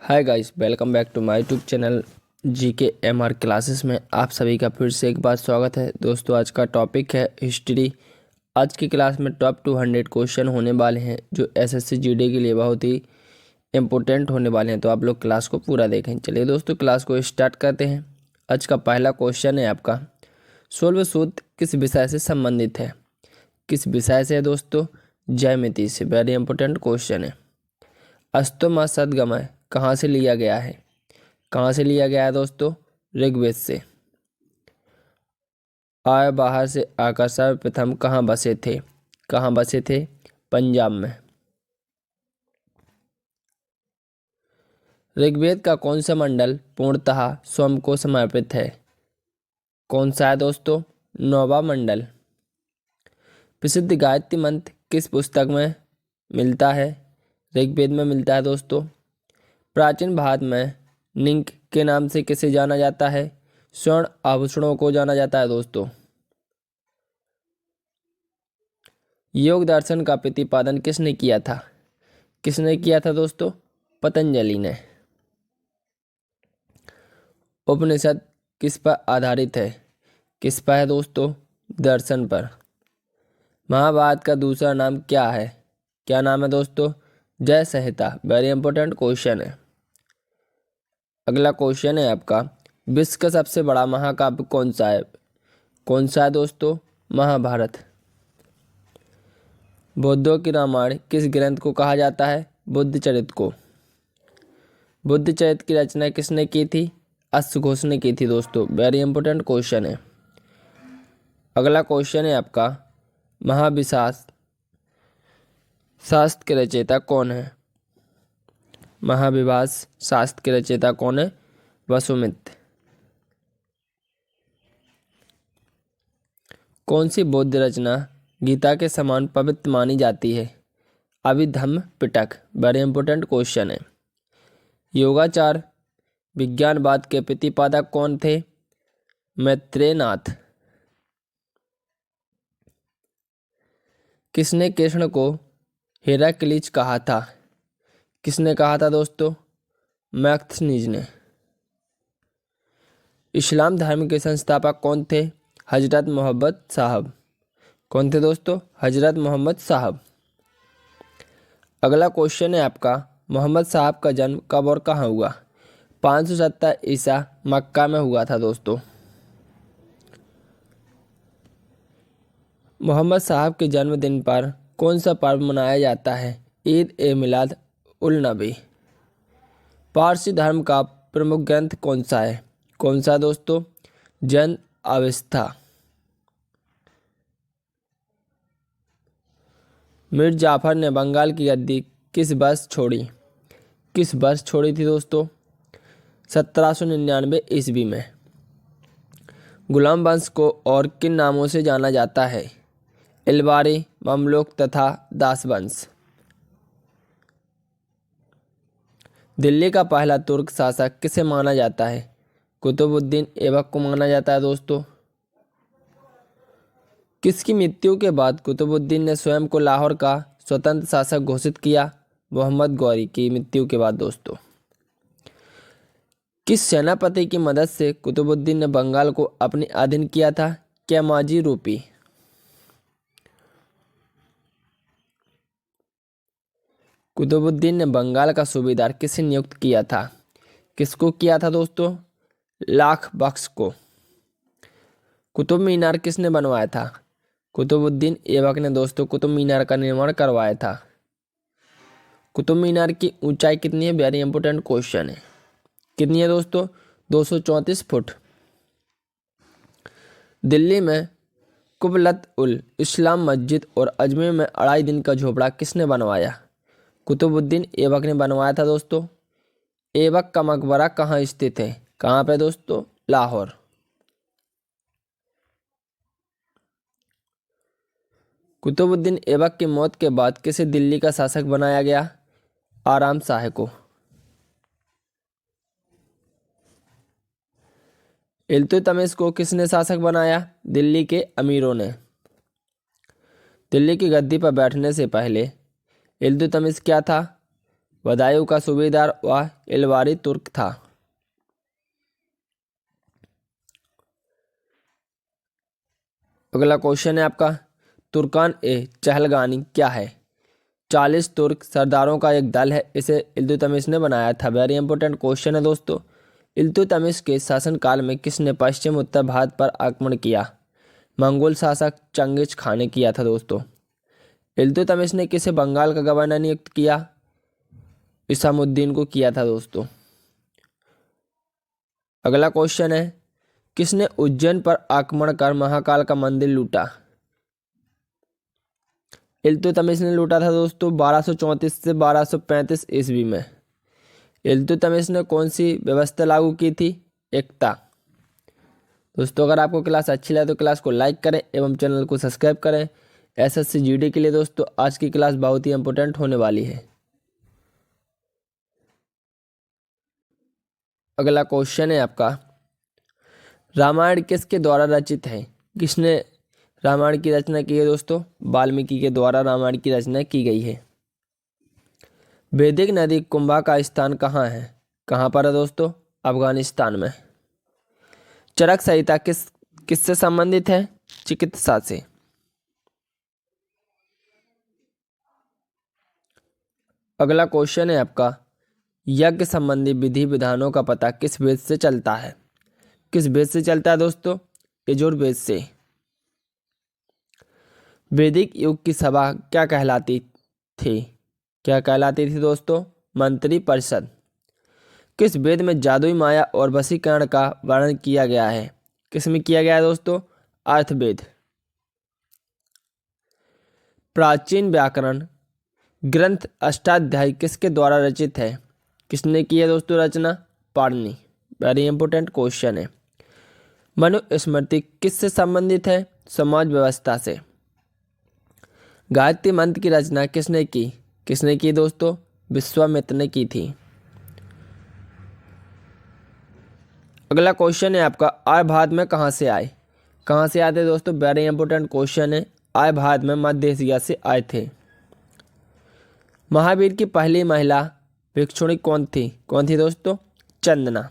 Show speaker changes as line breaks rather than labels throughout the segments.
Hi guys, welcome back to my YouTube channel GK MR classes में आप सभी का फिर से एक बार स्वागत है। दोस्तों, आज का टॉपिक है हिस्ट्री। आज की क्लास में टॉप 200 क्वेश्चन होने वाले हैं जो एसएससी जीडी के लिए बहुत ही इम्पोर्टेंट होने वाले हैं, तो आप लोग क्लास को पूरा देखें। चलिए दोस्तों, क्लास को स्टार्ट करते हैं। आज का पहला क्वेश्चन है आपका, 16वें सूत्र किस विषय से संबंधित है? किस विषय से है दोस्तों? ज्यामिति से। वेरी इंपॉर्टेंट क्वेश्चन है। अस्तु मा सद्गमय कहाँ से लिया गया है? कहाँ से लिया गया है दोस्तों? ऋग्वेद से। आय बाहर से आकर सर्वप्रथम कहाँ बसे थे? कहाँ बसे थे? पंजाब में। ऋग्वेद का कौन सा मंडल पूर्णतः स्वयं को समर्पित है? कौन सा है दोस्तों? 9वां मंडल। प्रसिद्ध गायत्री मंत्र किस पुस्तक में मिलता है? ऋग्वेद में मिलता है दोस्तों। प्राचीन भारत में निंक के नाम से किसे जाना जाता है? स्वर्ण आभूषणों को जाना जाता है दोस्तों। योग दर्शन का प्रतिपादन किसने किया था? किसने किया था दोस्तों? पतंजलि ने। उपनिषद किस पर आधारित है? किस पर है दोस्तों? दर्शन पर। महाभारत का दूसरा नाम क्या है? क्या नाम है दोस्तों? जय संहिता। वेरी इंपॉर्टेंट क्वेश्चन है। अगला क्वेश्चन है आपका, विश्व का सबसे बड़ा महाकाव्य कौन सा है? कौन सा है दोस्तों? महाभारत। बौद्धों की रामायण किस ग्रंथ को कहा जाता है? बुद्धचरित को। बुद्धचरित की रचना किसने की थी? अश्वघोष ने की थी दोस्तों। वेरी इंपॉर्टेंट क्वेश्चन है। अगला क्वेश्चन है आपका, महाविशास शास्त्र के रचयिता कौन है? महाविभास शास्त्र के रचयिता कौन है? वसुमित्र। कौन सी बौद्ध रचना गीता के समान पवित्र मानी जाती है? अभिधम्म पिटक। वेरी इंपॉर्टेंट क्वेश्चन है। योगाचार विज्ञानवाद के प्रतिपादक कौन थे? मैत्रेयनाथ। किसने कृष्ण को हेराक्लीज कहा था? किसने कहा था दोस्तों? मैक्सनीज ने। इस्लाम धर्म के संस्थापक कौन थे? हजरत मोहम्मद साहब। कौन थे दोस्तों? हजरत मोहम्मद साहब। अगला क्वेश्चन है आपका, मोहम्मद साहब का जन्म कब और कहाँ हुआ? 570 ईसा मक्का में हुआ था दोस्तों। मोहम्मद साहब के जन्मदिन पर कौन सा पर्व मनाया जाता है? ईद ए मिलाद उल नबी। पारसी धर्म का प्रमुख ग्रंथ कौन सा है? कौन सा दोस्तों? जन अवस्था। मीर जाफर ने बंगाल की गद्दी किस वर्ष छोड़ी? किस वर्ष छोड़ी थी दोस्तों? 1799 ईस्वी में। गुलाम वंश को और किन नामों से जाना जाता है? इलबारी, ममलूक तथा दासवंश। दिल्ली का पहला तुर्क शासक किसे माना जाता है? कुतुबुद्दीन ऐबक को माना जाता है दोस्तों। किसकी मृत्यु के बाद कुतुबुद्दीन ने स्वयं को लाहौर का स्वतंत्र शासक घोषित किया? मोहम्मद गौरी की मृत्यु के बाद दोस्तों। किस सेनापति की मदद से कुतुबुद्दीन ने बंगाल को अपने अधीन किया था? कैमाजी रूपी। कुतुबुद्दीन ने बंगाल का सूबेदार किसे नियुक्त किया था? किसको किया था दोस्तों? लाख बख्श को। कुतुब मीनार किसने बनवाया था? कुतुबुद्दीन ऐबक ने दोस्तों कुतुब मीनार का निर्माण करवाया था। कुतुब मीनार की ऊंचाई कितनी है? वेरी इंपॉर्टेंट क्वेश्चन है। कितनी है दोस्तों? 234 फुट। दिल्ली में कुबलत उल इस्लाम मस्जिद और अजमेर में 2.5 दिन का झोपड़ा किसने बनवाया? कुतुबुद्दीन ऐबक ने बनवाया था दोस्तों। ऐबक का मकबरा कहाँ स्थित है? कहाँ पे दोस्तों? लाहौर। कुतुबुद्दीन ऐबक की मौत के बाद किसे दिल्ली का शासक बनाया गया? आराम शाह को। इल्तुतमिश को किसने शासक बनाया? दिल्ली के अमीरों ने। दिल्ली की गद्दी पर बैठने से पहले इल्तुतमिश क्या था? बदायूं का सूबेदार व इलवारी तुर्क था। अगला क्वेश्चन है आपका, तुर्कान ए चहलगानी क्या है? 40 तुर्क सरदारों का एक दल है। इसे इल्तुतमिश ने बनाया था। वेरी इंपॉर्टेंट क्वेश्चन है दोस्तों। इल्तुतमिश के शासनकाल में किसने पश्चिम उत्तर भारत पर आक्रमण किया? मंगोल शासक चंगिज खान ने किया था दोस्तों। इल्तुतमिश ने किसे बंगाल का गवर्नर नियुक्त किया? इसामुद्दीन को किया था दोस्तों। अगला क्वेश्चन है, किसने उज्जैन पर आक्रमण कर महाकाल का मंदिर लूटा? इल्तुतमिश ने लूटा था दोस्तों 1234 से 1235 ईस्वी में। इल्तुतमिश ने कौन सी व्यवस्था लागू की थी? एकता। दोस्तों अगर आपको क्लास अच्छी लगे तो क्लास को लाइक करें एवं चैनल को सब्सक्राइब करें। एसएससी जीडी के लिए दोस्तों आज की क्लास बहुत ही इंपॉर्टेंट होने वाली है। अगला क्वेश्चन है आपका, रामायण किसके द्वारा रचित है? किसने रामायण की रचना की है दोस्तों? वाल्मीकि के द्वारा रामायण की रचना की गई है। वैदिक नदी कुंभा का स्थान कहाँ है? कहाँ पर है दोस्तों? अफगानिस्तान में। चरक संहिता किससे संबंधित है? चिकित्सा से। अगला क्वेश्चन है आपका, यज्ञ संबंधी विधि विधानों का पता किस वेद से चलता है? किस वेद से चलता है दोस्तों? यजुर्वेद से। वैदिक युग की सभा क्या कहलाती थी? क्या कहलाती थी दोस्तों? मंत्री परिषद। किस वेद में जादुई माया और वशीकरण का वर्णन किया गया है? किस में किया गया है दोस्तों? अर्थवेद। प्राचीन व्याकरण ग्रंथ अष्टाध्यायी किसके द्वारा रचित है? किसने की है दोस्तों रचना? पाणिनि। वेरी इंपॉर्टेंट क्वेश्चन है। मनुस्मृति किससे संबंधित है? समाज व्यवस्था से। गायत्री मंत्र की रचना किसने की? किसने की दोस्तों? विश्वामित्र ने की थी। अगला क्वेश्चन है आपका, आर्य भारत में कहाँ से आए? कहाँ से आते दोस्तों? वेरी इंपॉर्टेंट क्वेश्चन है। आर्य भारत में मध्य एशिया से आए थे। महावीर की पहली महिला भिक्षुणी कौन थी? कौन थी दोस्तों? चंदना।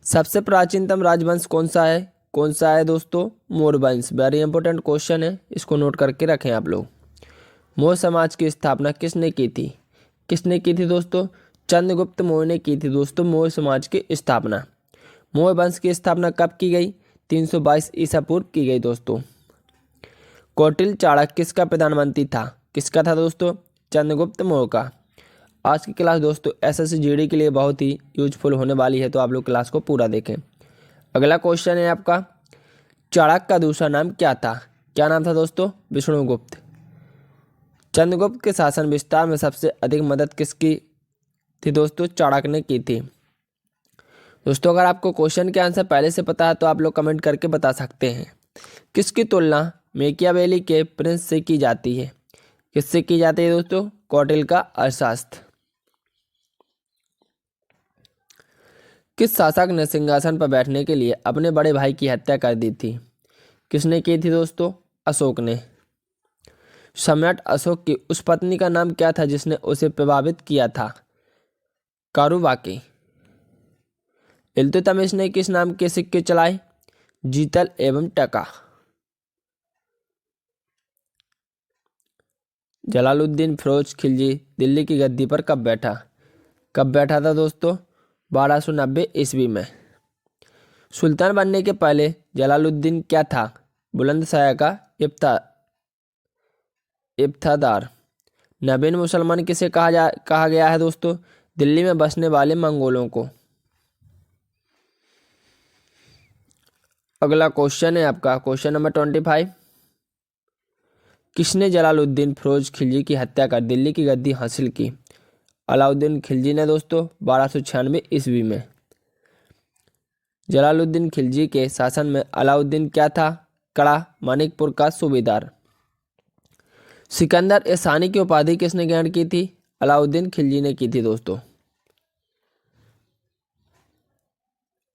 सबसे प्राचीनतम राजवंश कौन सा है? कौन सा है दोस्तों? मौर्य वंश। वेरी इंपॉर्टेंट क्वेश्चन है, इसको नोट करके रखें आप लोग। मौर्य समाज की स्थापना किसने की थी? किसने की थी दोस्तों? चंद्रगुप्त मौर्य ने की थी दोस्तों मौर्य समाज की स्थापना। मौर्य वंश की स्थापना कब की गई? 322 ईसा पूर्व की गई दोस्तों। कौटिल्य चाणक्य किसका प्रधानमंत्री था? किसका था दोस्तों? चंद्रगुप्त मौर्य का। आज की क्लास दोस्तों एसएससी जीडी के लिए बहुत ही यूजफुल होने वाली है, तो आप लोग क्लास को पूरा देखें। अगला क्वेश्चन है आपका, चाणक्य का दूसरा नाम क्या था? क्या नाम था दोस्तों? विष्णुगुप्त। चंद्रगुप्त के शासन विस्तार में सबसे अधिक मदद किसकी थी दोस्तों? चाणक्य ने की थी। दोस्तों अगर आपको क्वेश्चन के आंसर पहले से पता है तो आप लोग कमेंट करके बता सकते हैं। किसकी तुलना मैकियावेली के प्रिंस से की जाती है? किससे की जाती है दोस्तों? कौटिल्य का अर्थशास्त्र। किस शासक ने सिंहासन पर बैठने के लिए अपने बड़े भाई की हत्या कर दी थी? किसने की थी दोस्तों? अशोक ने। सम्राट अशोक की उस पत्नी का नाम क्या था जिसने उसे प्रभावित किया था? कारुबाकी। इल्तुतमिश ने किस नाम के सिक्के चलाए? जीतल एवं टका। जलालुद्दीन फिरोज खिलजी दिल्ली की गद्दी पर कब बैठा? कब बैठा था दोस्तों? 1290 ईस्वी में। सुल्तान बनने के पहले जलालुद्दीन क्या था? बुलंदशहर का इफ्तादार। नवीन मुसलमान किसे कहा गया है दोस्तों? दिल्ली में बसने वाले मंगोलों को। अगला क्वेश्चन है आपका क्वेश्चन नंबर 25। किसने जलालुद्दीन फिरोज खिलजी की हत्या कर दिल्ली की गद्दी हासिल की? अलाउद्दीन खिलजी ने दोस्तों 1296 ईस्वी में। जलालुद्दीन खिलजी के शासन में अलाउद्दीन क्या था? कड़ा मानिकपुर का सूबेदार। सिकंदर ए सानी की उपाधि किसने ग्रहण की थी? अलाउद्दीन खिलजी ने की थी दोस्तों।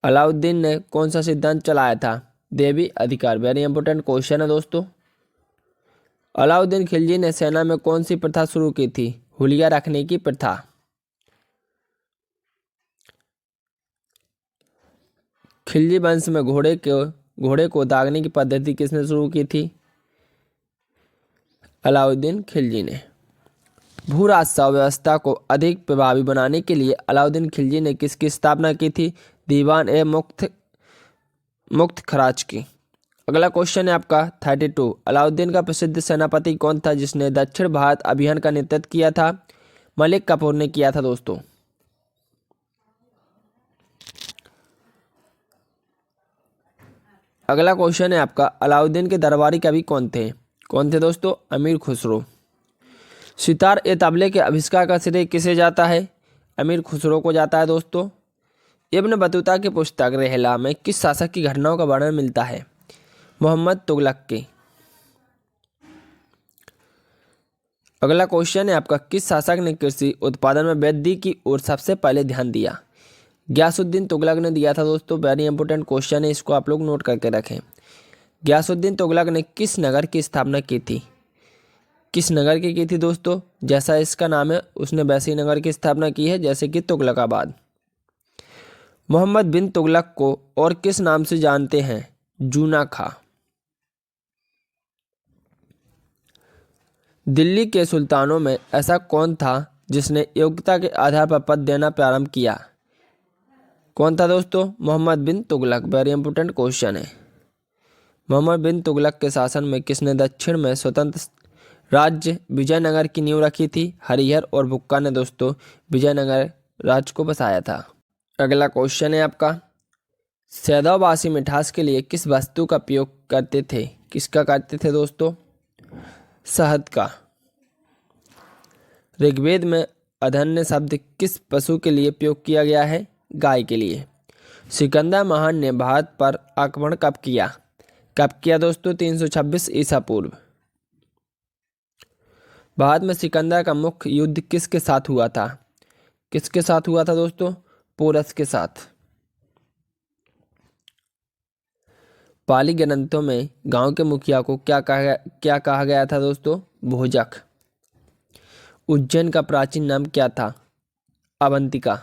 अलाउद्दीन ने कौन सा सिद्धांत चलाया था? देवी अधिकार। वेरी इंपॉर्टेंट क्वेश्चन है दोस्तों। अलाउद्दीन खिलजी ने सेना में कौन सी प्रथा शुरू की थी? हुलिया रखने की प्रथा। खिलजी वंश में घोड़े को दागने की पद्धति किसने शुरू की थी? अलाउद्दीन खिलजी ने। भू राजस्व व्यवस्था को अधिक प्रभावी बनाने के लिए अलाउद्दीन खिलजी ने किसकी स्थापना की थी? दीवान ए मुक्त खराज की। अगला क्वेश्चन है आपका 32। अलाउद्दीन का प्रसिद्ध सेनापति कौन था जिसने दक्षिण भारत अभियान का नेतृत्व किया था? मलिक कफूर ने किया था दोस्तों। अगला क्वेश्चन है आपका अलाउद्दीन के दरबारी कवि कौन थे? कौन थे दोस्तों? अमीर खुसरो। सितार ए तबले के आविष्कार का श्रेय किसे जाता है? अमीर खुसरो को जाता है दोस्तों। इब्न बतूता की पुस्तक रहला में किस शासक की घटनाओं का वर्णन मिलता है? मोहम्मद तुगलक के। अगला क्वेश्चन है आपका किस शासक ने कृषि उत्पादन में वृद्धि की ओर सबसे पहले ध्यान दिया? गयासुद्दीन तुगलक ने दिया था दोस्तों। वेरी इंपॉर्टेंट क्वेश्चन है, इसको आप लोग नोट करके रखें। गयासुद्दीन तुगलक ने किस नगर की स्थापना की थी? किस नगर की थी दोस्तों? जैसा इसका नाम है उसने वैसे ही नगर की स्थापना की है, जैसे कि तुगलकाबाद। मोहम्मद बिन तुगलक को और किस नाम से जानते हैं? जूना खां। दिल्ली के सुल्तानों में ऐसा कौन था जिसने योग्यता के आधार पर पद देना प्रारंभ किया? कौन था दोस्तों? मोहम्मद बिन तुगलक। वेरी इंपॉर्टेंट क्वेश्चन है। मोहम्मद बिन तुगलक के शासन में किसने दक्षिण में स्वतंत्र राज्य विजयनगर की नींव रखी थी? हरिहर और बुक्का ने दोस्तों विजयनगर राज्य को बसाया था। अगला क्वेश्चन है आपका सैदोवासी मिठास के लिए किस वस्तु का प्रयोग करते थे? किसका करते थे दोस्तों? शहद का। ऋग्वेद में अधन्य शब्द किस पशु के लिए प्रयोग किया गया है? गाय के लिए। सिकंदर महान ने भारत पर आक्रमण कब किया? कब किया दोस्तों? 326 ईसा पूर्व। भारत में सिकंदर का मुख्य युद्ध किसके साथ हुआ था? किसके साथ हुआ था दोस्तों? पोरस के साथ। पाली ग्रंथों में गांव के मुखिया को क्या कहा गया था दोस्तों? भोजक। उज्जैन का प्राचीन नाम क्या था? अवंतिका।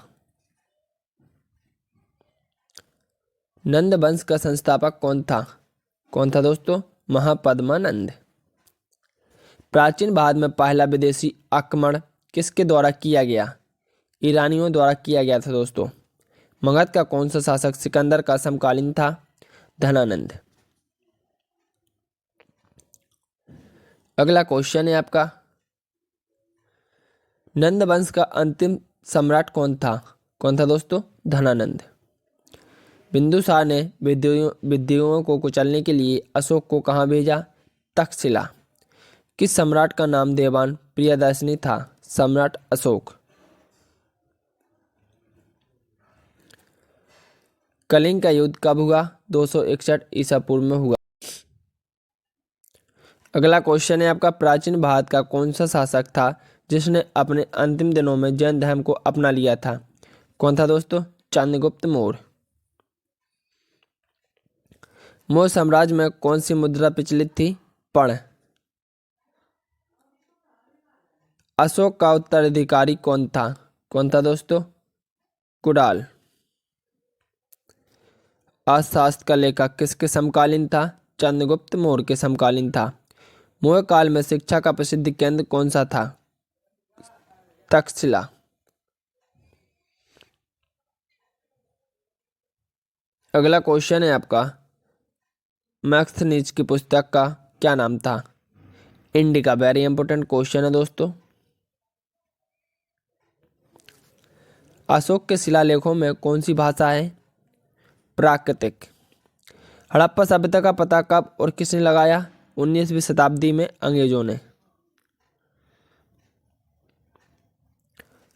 नंद वंश का संस्थापक कौन था? कौन था दोस्तों? महापद्मानंद। प्राचीन भारत में पहला विदेशी आक्रमण किसके द्वारा किया गया? ईरानियों द्वारा किया गया था दोस्तों। मगध का कौन सा शासक सिकंदर का समकालीन था? धनानंद। अगला क्वेश्चन है आपका नंद वंश का अंतिम सम्राट कौन था? कौन था दोस्तों? धनानंद। बिंदुसार ने विद्रोहियों को कुचलने के लिए अशोक को कहाँ भेजा? तक्षशिला। किस सम्राट का नाम देवान प्रियदर्शनी था? सम्राट अशोक। कलिंग का युद्ध कब हुआ? 261 ईसा पूर्व में हुआ। अगला क्वेश्चन है आपका प्राचीन भारत का कौन सा शासक था जिसने अपने अंतिम दिनों में जैन धर्म को अपना लिया था? कौन था दोस्तों? चंद्रगुप्त मौर्य। मौर्य साम्राज्य में कौन सी मुद्रा प्रचलित थी? पर्ण। अशोक का उत्तराधिकारी कौन था? कौन था दोस्तों? कुणाल। अर्थशास्त्र का लेखक किसके समकालीन था? चंद्रगुप्त मौर्य के समकालीन था। मौर्य काल में शिक्षा का प्रसिद्ध केंद्र कौन सा था? तक्षशिला। अगला क्वेश्चन है आपका मैक्सनीज की पुस्तक का क्या नाम था? इंडिका। वेरी इंपॉर्टेंट क्वेश्चन है दोस्तों। अशोक के शिलालेखों में कौन सी भाषा है? प्राकृतिक। हड़प्पा सभ्यता का पता कब और किसने लगाया? 19वीं शताब्दी में अंग्रेजों ने।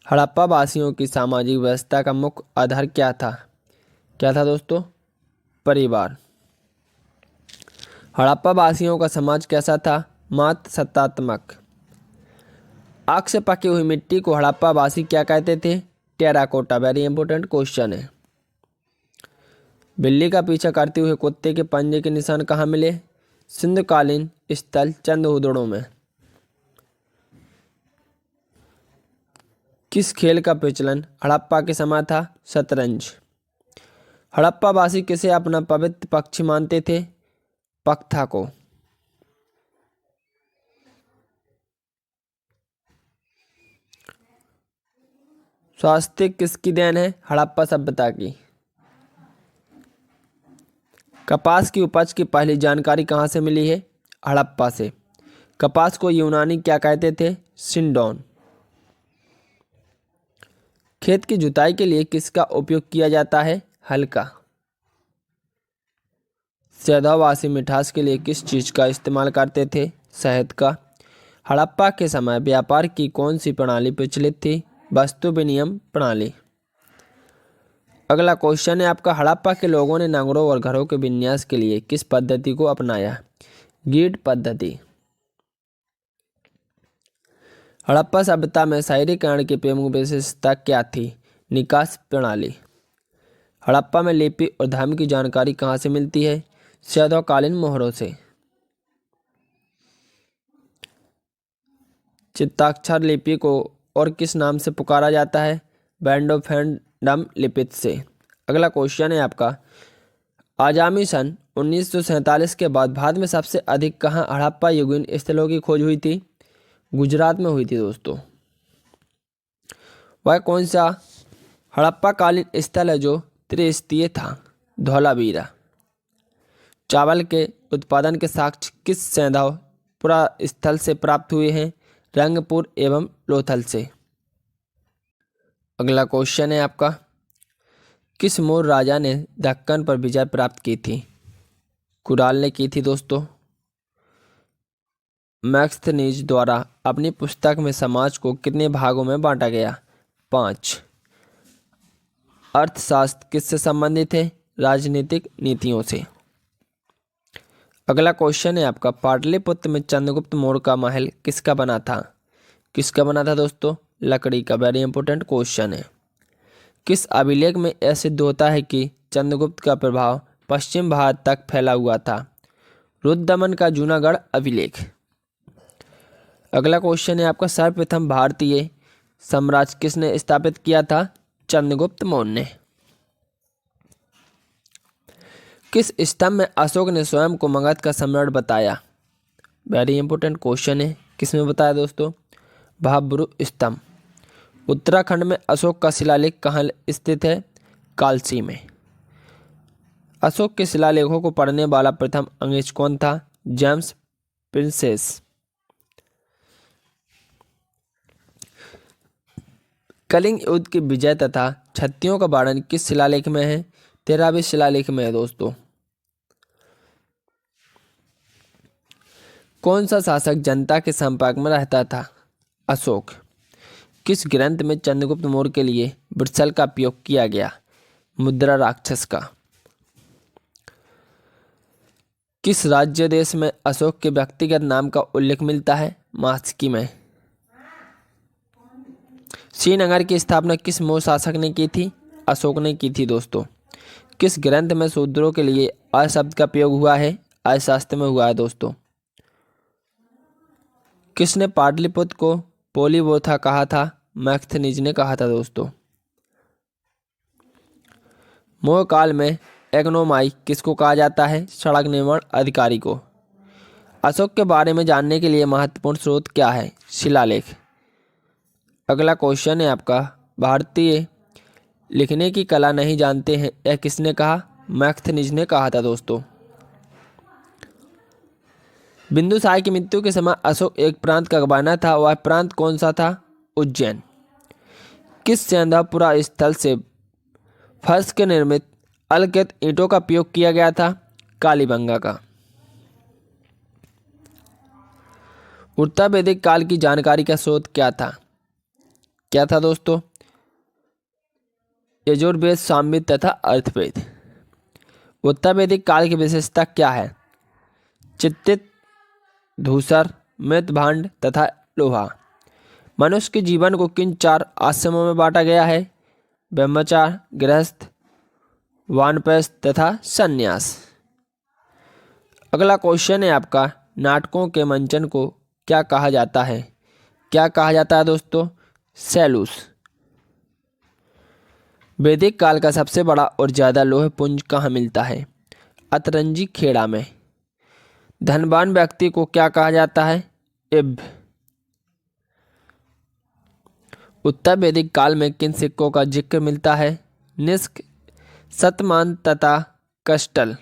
हड़प्पा वासियों की सामाजिक व्यवस्था का मुख्य आधार क्या था? क्या था दोस्तों? परिवार। हड़प्पा वासियों का समाज कैसा था? मात्र सत्तात्मक। आग से पकी हुई मिट्टी को हड़प्पा वासी क्या कहते थे? टेराकोटा। वेरी इंपॉर्टेंट क्वेश्चन है। बिल्ली का पीछा करते हुए कुत्ते के पंजे के निशान कहाँ मिले? सिंधुकालीन स्थल चंद्रहुदड़ों में। किस खेल का प्रचलन हड़प्पा के समय था? शतरंज। हड़प्पावासी किसे अपना पवित्र पक्षी मानते थे? पख्ता को। स्वास्थ्य किसकी देन है? हड़प्पा सभ्यता की। कपास की उपज की पहली जानकारी कहाँ से मिली है? हड़प्पा से। कपास को यूनानी क्या कहते थे? सिंडोन। खेत की जुताई के लिए किसका उपयोग किया जाता है? हल का। सैदावासी मिठास के लिए किस चीज का इस्तेमाल करते थे? शहद का। हड़प्पा के समय व्यापार की कौन सी प्रणाली प्रचलित थी? वस्तु विनिमय प्रणाली। अगला क्वेश्चन है आपका, हड़प्पा के लोगों ने नगरों और घरों के विन्यास के लिए किस पद्धति को अपनाया? गीट पद्धति। हड़प्पा सभ्यता में शहरीकरण की प्रमुख विशेषता क्या थी? निकास प्रणाली। हड़प्पा में लिपि और धर्म की जानकारी कहाँ से मिलती है? सैद्धांतिक मोहरों से। चित्ताक्षर लिपि को और किस नाम से पुकारा जाता है? बैंडोफेंडम लिपित से। अगला क्वेश्चन है आपका, आगामी सन 1947 के बाद भारत में सबसे अधिक कहाँ हड़प्पा युगीन स्थलों की खोज हुई थी? गुजरात में हुई थी दोस्तों। वह कौन सा हड़प्पा कालीन स्थल है जो त्रिस्तरीय था? धौलावीरा। चावल के उत्पादन के साक्ष्य किस सैंधव स्थल से प्राप्त हुए हैं? रंगपुर एवं लोथल से। अगला क्वेश्चन है आपका, किस मौर्य राजा ने दक्कन पर विजय प्राप्त की थी? कुराल ने की थी दोस्तों। मैक्स्थनीज द्वारा अपनी पुस्तक में समाज को कितने भागों में बांटा गया? 5। अर्थशास्त्र किससे संबंधित है? राजनीतिक नीतियों से। अगला क्वेश्चन है आपका, पाटलिपुत्र में चंद्रगुप्त मौर्य का महल किसका बना था? किसका बना था दोस्तों? लकड़ी का। वेरी इंपॉर्टेंट क्वेश्चन है। किस अभिलेख में यह सिद्ध होता है कि चंद्रगुप्त का प्रभाव पश्चिम भारत तक फैला हुआ था? रुद्रदमन का जूनागढ़ अभिलेख। अगला क्वेश्चन है आपका, सर्वप्रथम भारतीय साम्राज्य किसने स्थापित किया था? चंद्रगुप्त मौर्य ने। किस स्तंभ में अशोक ने स्वयं को मगध का सम्राट बताया? वेरी इंपॉर्टेंट क्वेश्चन है। किसमें बताया दोस्तों? भव्य स्तंभ। उत्तराखंड में अशोक का शिलालेख कहाँ स्थित है? कालसी में। अशोक के शिलालेखों को पढ़ने वाला प्रथम अंग्रेज कौन था? James princess. कलिंग युद्ध की विजय तथा क्षत्रियों का वर्णन किस शिलालेख में है? 13वें शिलालेख में है दोस्तों। कौन सा शासक जनता के संपर्क में रहता था? अशोक। किस ग्रंथ में चंद्रगुप्त मौर्य के लिए वृषल का उपयोग किया गया? मुद्रा राक्षस का। किस राज्य देश में अशोक के व्यक्तिगत नाम का उल्लेख मिलता है? मात्स्की में। श्रीनगर की स्थापना किस मौर्य शासक ने की थी? अशोक ने की थी दोस्तों। किस ग्रंथ में शूद्रों के लिए अ शब्द का प्रयोग हुआ है? अर्थशास्त्र में हुआ है दोस्तों। किसने पाटलिपुत्र को पोलीबोथा कहा था? मैक्स्थनीज ने कहा था दोस्तों। मौर्य काल में एग्नोमाई किसको कहा जाता है? सड़क निर्माण अधिकारी को। अशोक के बारे में जानने के लिए महत्वपूर्ण स्रोत क्या है? शिलालेख। अगला क्वेश्चन है आपका, भारतीय लिखने की कला नहीं जानते हैं, यह किसने कहा? मैक्स्थनीज ने कहा था दोस्तों। बिंदुसार की मृत्यु के समय अशोक एक प्रांत का गवर्नर था, वह प्रांत कौन सा था? उज्जैन। किस सैंधवपुरा स्थल से फर्श के निर्मित अलकृत ईंटों का उपयोग किया गया था? कालीबंगा का। उत्तर वैदिक काल की जानकारी का स्रोत क्या था? क्या था दोस्तों? यजुर्वेद, सामवेद तथा अर्थवेद। उत्तर वैदिक काल की विशेषता क्या है? चित्तित, धूसर, मृत भांड तथा लोहा। मनुष्य के जीवन को किन 4 आश्रमों में बांटा गया है? ब्रह्मचार्य, गृहस्थ, वानप्रस्थ तथा संन्यास। अगला क्वेश्चन है आपका, नाटकों के मंचन को क्या कहा जाता है? क्या कहा जाता है दोस्तों? सैलूस। वैदिक काल का सबसे बड़ा और ज़्यादा लोह पुंज कहाँ मिलता है? अतरंजी खेड़ा में। धनवान व्यक्ति को क्या कहा जाता है? इब्ब। उत्तर वैदिक काल में किन सिक्कों का जिक्र मिलता है? निष्क, शतमान तथा कष्टल।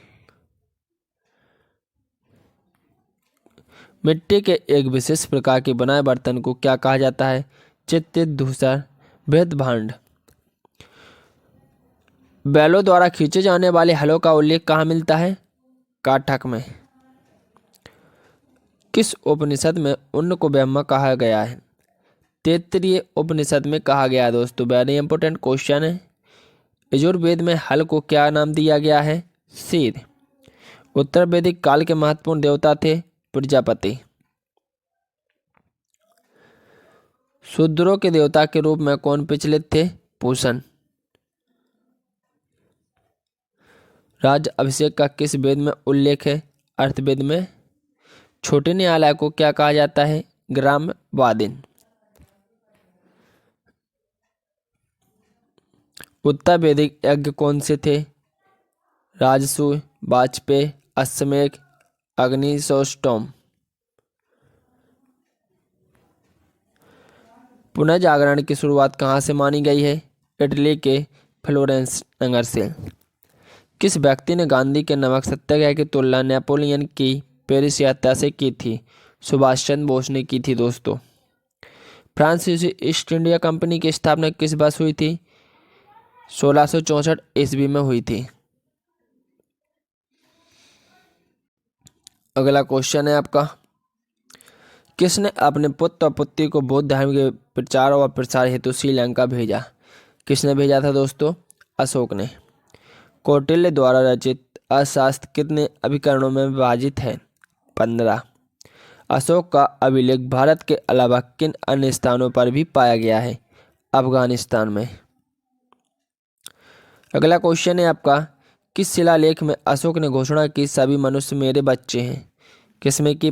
मिट्टी के एक विशेष प्रकार के बनाए बर्तन को क्या कहा जाता है? चित्रित धूसर, भेद भांड। बैलों द्वारा खींचे जाने वाले हलों का उल्लेख कहाँ मिलता है? काठक में। किस उपनिषद में उन्न को ब्रह्मा कहा गया है? तैत्तिरीय उपनिषद में कहा गया है दोस्तों। वेरी इंपॉर्टेंट क्वेश्चन है। यजुर्वेद में हल को क्या नाम दिया गया है? सिर। उत्तर वैदिक काल के महत्वपूर्ण देवता थे प्रजापति। शूद्रों के देवता के रूप में कौन प्रचलित थे? पूषण। राज अभिषेक का किस वेद में उल्लेख है? अर्थवेद में। छोटे न्यायालय को क्या कहा जाता है? ग्रामवादिन। उत्तर वैदिक यज्ञ कौन से थे? राजसूय, वाजपेय, अश्वमेध, अग्निशोष्टोम। पुनर्जागरण की शुरुआत कहाँ से मानी गई है? इटली के फ्लोरेंस नगर से। किस व्यक्ति ने गांधी के नमक सत्याग्रह की तुलना नेपोलियन की पेरिस यात्रा से की थी? सुभाष चंद्र बोस ने की थी दोस्तों। फ्रांसीसी ईस्ट इंडिया कंपनी की स्थापना किस वर्ष हुई थी? 1664 ईस्वी में हुई थी। अगला क्वेश्चन है आपका, किसने अपने पुत्र और पुत्री को बौद्ध धर्म के प्रचार और प्रसार हेतु श्रीलंका भेजा? किसने भेजा था दोस्तों? अशोक ने। कौटिल्य द्वारा रचित अर्थशास्त्र कितने अभिकरणों में विभाजित है? 15। अशोक का अभिलेख भारत के अलावा किन अन्य स्थानों पर भी पाया गया है? अफगानिस्तान में। अगला क्वेश्चन है आपका, किस शिलालेख में अशोक ने घोषणा की सभी मनुष्य मेरे बच्चे हैं? किसमें की?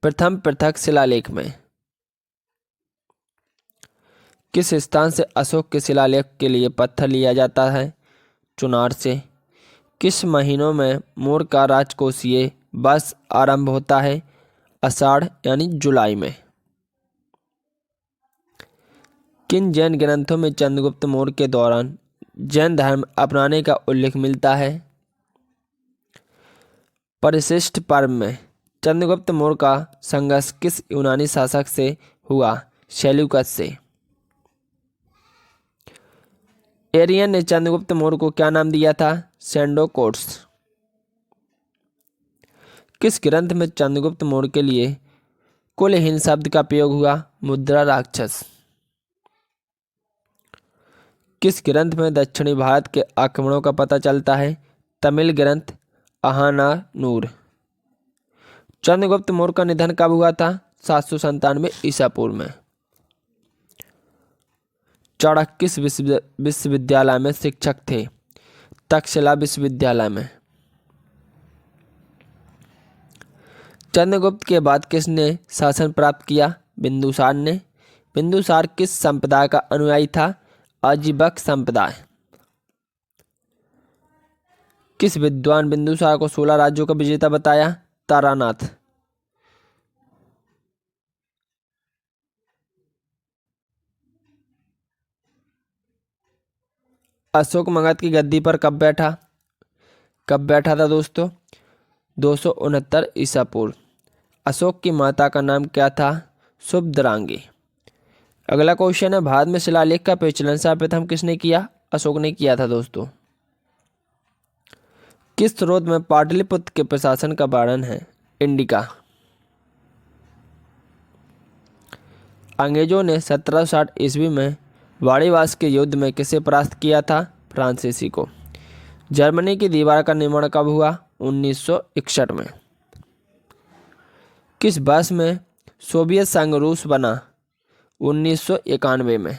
प्रथम पृथक शिलालेख में। किस स्थान से अशोक के शिलालेख के लिए पत्थर लिया जाता है? चुनार से। किस महीनों में मोर का राजकोषीय वर्ष आरंभ होता है? आषाढ़ यानी जुलाई में। किन जैन ग्रंथों में चंद्रगुप्त मौर्य के दौरान जैन धर्म अपनाने का उल्लेख मिलता है? परिशिष्ट पर्व में। चंद्रगुप्त मौर्य का संघर्ष किस यूनानी शासक से हुआ? सेल्यूकस से। एरियन ने चंद्रगुप्त मौर्य को क्या नाम दिया था? सेंडोकोट्स। किस ग्रंथ में चंद्रगुप्त मौर्य के लिए कुलहीन शब्द का प्रयोग हुआ? मुद्रा राक्षस। किस ग्रंथ में दक्षिणी भारत के आक्रमणों का पता चलता है? तमिल ग्रंथ अहानानूर। चंद्रगुप्त मौर्य का निधन कब हुआ था? 797 ईसा पूर्व में। चाणक्य किस विश्वविद्यालय में शिक्षक थे? तक्षशिला विश्वविद्यालय में। चंद्रगुप्त के बाद किसने शासन प्राप्त किया? बिंदुसार ने। बिंदुसार किस संप्रदाय का अनुयायी था? अजीबक संप्रदाय। किस विद्वान बिंदुसार को 16 राज्यों का विजेता बताया? तारानाथ। अशोक मगध की गद्दी पर कब बैठा था दोस्तों? 269 ईसा पूर्व। अशोक की माता का नाम क्या था? सुभद्रांगी। अगला क्वेश्चन है, भारत में शिलालेख का प्रचलन सर्वप्रथम किसने किया? अशोक ने किया था दोस्तों। किस स्रोत में पाटलिपुत्र के प्रशासन का वर्णन है? इंडिका। अंग्रेजों ने 1760 ईस्वी में वाड़ीवास के युद्ध में किसे परास्त किया था? फ्रांसीसी को। जर्मनी की दीवार का निर्माण कब हुआ? 1961 में। किस वर्ष में सोवियत संघ रूस बना? 1991 में।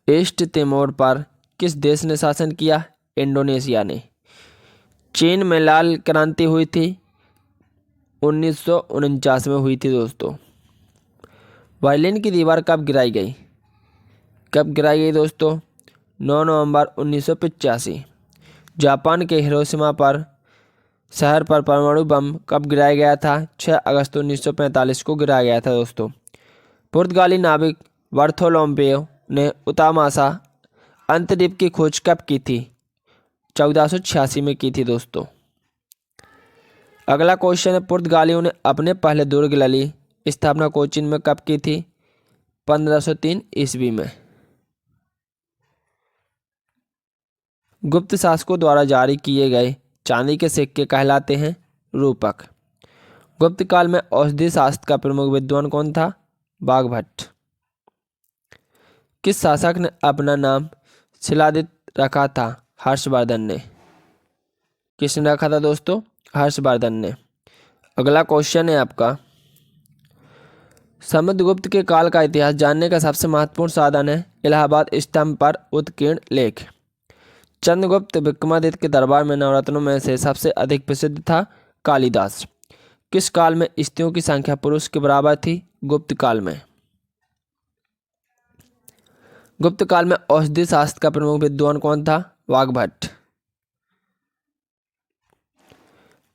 ईस्ट तिमोर पर किस देश ने शासन किया? इंडोनेशिया ने। चीन में लाल क्रांति हुई थी 1949 में हुई थी दोस्तों। बर्लिन की दीवार कब गिराई गई? कब गिराई गई दोस्तों? 9 नवंबर 1985। जापान के हिरोशिमा पर शहर पर परमाणु बम कब गिराया गया था? 6 अगस्त 1945 को गिराया गया था दोस्तों। पुर्तगाली नाविक बार्थोलोमेव ने उतामासा अंतद्वीप की खोज कब की थी? 1486 में की थी दोस्तों। अगला क्वेश्चन है, पुर्तगालियों ने अपने पहले दुर्ग लली स्थापना कोचीन में कब की थी? 1503 ईस्वी में। गुप्त शासकों द्वारा जारी किए गए चांदी के सिक्के कहलाते हैं रूपक। गुप्त काल में औषधि शास्त्र का प्रमुख विद्वान कौन था? बाघभट्ट। किस शासक ने अपना नाम शिलादित्य रखा था? हर्षवर्धन ने। किसने रखा था दोस्तों? हर्षवर्धन ने। अगला क्वेश्चन है आपका, समुद्रगुप्त के काल का इतिहास जानने का सबसे महत्वपूर्ण साधन है इलाहाबाद स्तंभ पर उत्कीर्ण लेख। चंद्रगुप्त विक्रमादित्य के दरबार में नवरत्नों में से सबसे अधिक प्रसिद्ध था कालिदास। किस काल में स्त्रियों की संख्या पुरुष के बराबर थी? गुप्त काल में। गुप्त काल में औषधि शास्त्र का प्रमुख विद्वान कौन था? बाघभट्ट।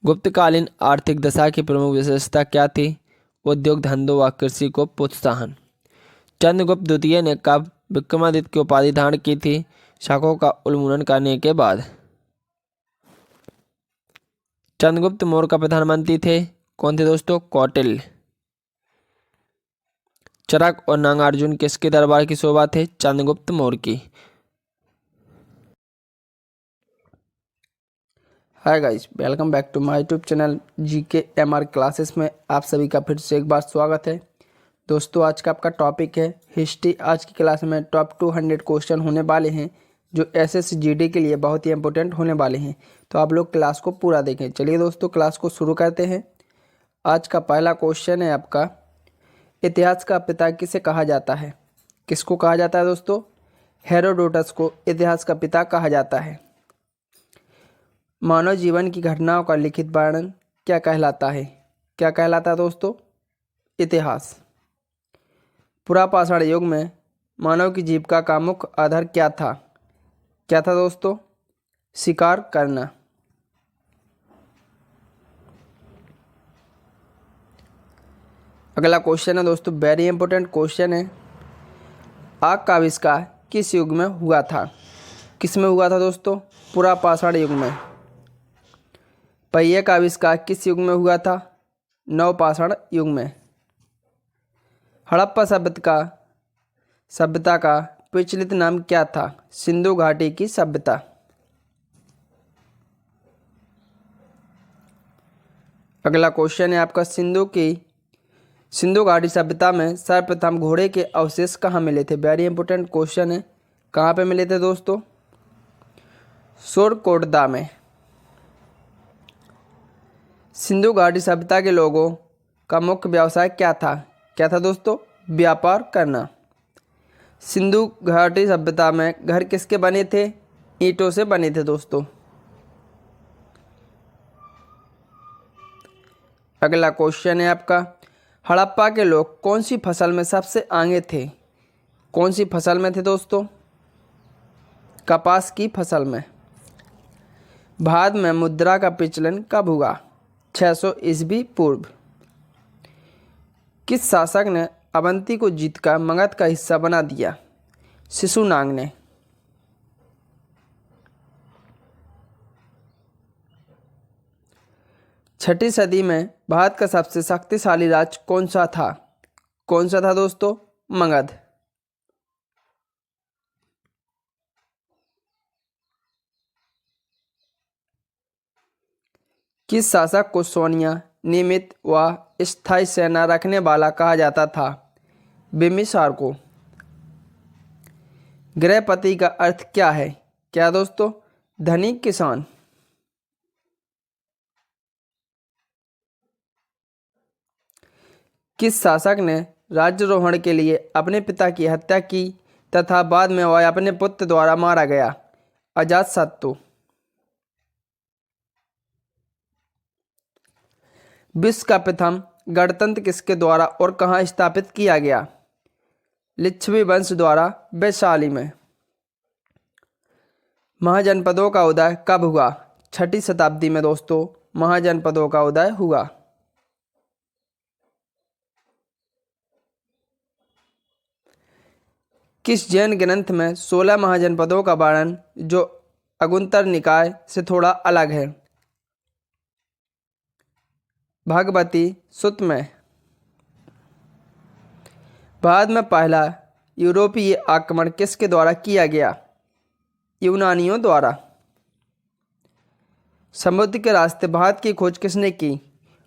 गुप्तकालीन आर्थिक दशा की प्रमुख विशेषता क्या थी? उद्योग धंधों व कृषि को प्रोत्साहन। चंद्रगुप्त द्वितीय ने कब विक्रमादित्य की उपाधि धारण की थी? शकों का उन्मूलन करने के बाद। चंद्रगुप्त मौर्य का प्रधानमंत्री थे कौन थे दोस्तों? कौटिल्य। चरक और नागार्जुन किसके दरबार की शोभा थे? चंद्रगुप्त मौर्य की। Hi guys, welcome back to my YouTube channel GKMR classes में आप सभी का फिर से एक बार स्वागत है। दोस्तों आज का आपका टॉपिक है हिस्ट्री। आज की क्लास में टॉप 200 क्वेश्चन होने वाले हैं जो SSC GD के लिए बहुत ही इंपॉर्टेंट होने वाले हैं, तो आप लोग क्लास को पूरा देखें। चलिए दोस्तों क्लास को शुरू करते हैं। आज का पहला क्वेश्चन है आपका, इतिहास का पिता किसे कहा जाता है? किसको कहा जाता है दोस्तों? हेरोडोटस को इतिहास का पिता कहा जाता है। मानव जीवन की घटनाओं का लिखित वर्णन क्या कहलाता है? क्या कहलाता है दोस्तों? इतिहास। पुरापाषाण युग में मानव की जीविका का मुख्य आधार क्या था? क्या था दोस्तों? शिकार करना। अगला क्वेश्चन है दोस्तों, वेरी इंपॉर्टेंट क्वेश्चन है, आग का आविष्कार किस युग में हुआ था? किस में हुआ था दोस्तों? पुरापाषाण युग में। पहिए का आविष्कार किस युग में हुआ था? नवपाषाण युग में। हड़प्पा सभ्यता का प्रचलित नाम क्या था? सिंधु घाटी की सभ्यता। अगला क्वेश्चन है आपका, सिंधु घाटी सभ्यता में सर्वप्रथम घोड़े के अवशेष कहाँ मिले थे? वेरी इंपॉर्टेंट क्वेश्चन है, कहाँ पे मिले थे दोस्तों? सोरकोटदा में। सिंधु घाटी सभ्यता के लोगों का मुख्य व्यवसाय क्या था? क्या था दोस्तों? व्यापार करना। सिंधु घाटी सभ्यता में घर किसके बने थे? ईंटों से बने थे दोस्तों। अगला क्वेश्चन है आपका, हड़प्पा के लोग कौन सी फसल में सबसे आगे थे? कौन सी फसल में थे दोस्तों? कपास की फसल में। भारत में मुद्रा का प्रचलन कब हुआ? 600 ईस्वी पूर्व। किस शासक ने अवंती को जीतकर मगध का हिस्सा बना दिया? शिशुनाग ने। छठी सदी में भारत का सबसे शक्तिशाली राज्य कौन सा था? कौन सा था दोस्तों? मगध। किस शासक को सोनिया नियमित व स्थायी सेना रखने वाला कहा जाता था? बिम्बिसार को। गृहपति का अर्थ क्या है? क्या दोस्तों? धनिक किसान। किस शासक ने राज्यारोहण के लिए अपने पिता की हत्या की तथा बाद में वह अपने पुत्र द्वारा मारा गया? अजातशत्रु। विश्व का प्रथम गणतंत्र किसके द्वारा और कहाँ स्थापित किया गया? लिच्छवी वंश द्वारा वैशाली में। महाजनपदों का उदय कब हुआ? 6ठी शताब्दी में दोस्तों महाजनपदों का उदय हुआ। किस जैन ग्रंथ में 16 महाजनपदों का वर्णन जो अगुंतर निकाय से थोड़ा अलग है? भगवती सूत्र में। भारत में पहला यूरोपीय आक्रमण किसके द्वारा किया गया? यूनानियों द्वारा। समुद्र के रास्ते भारत की खोज किसने की?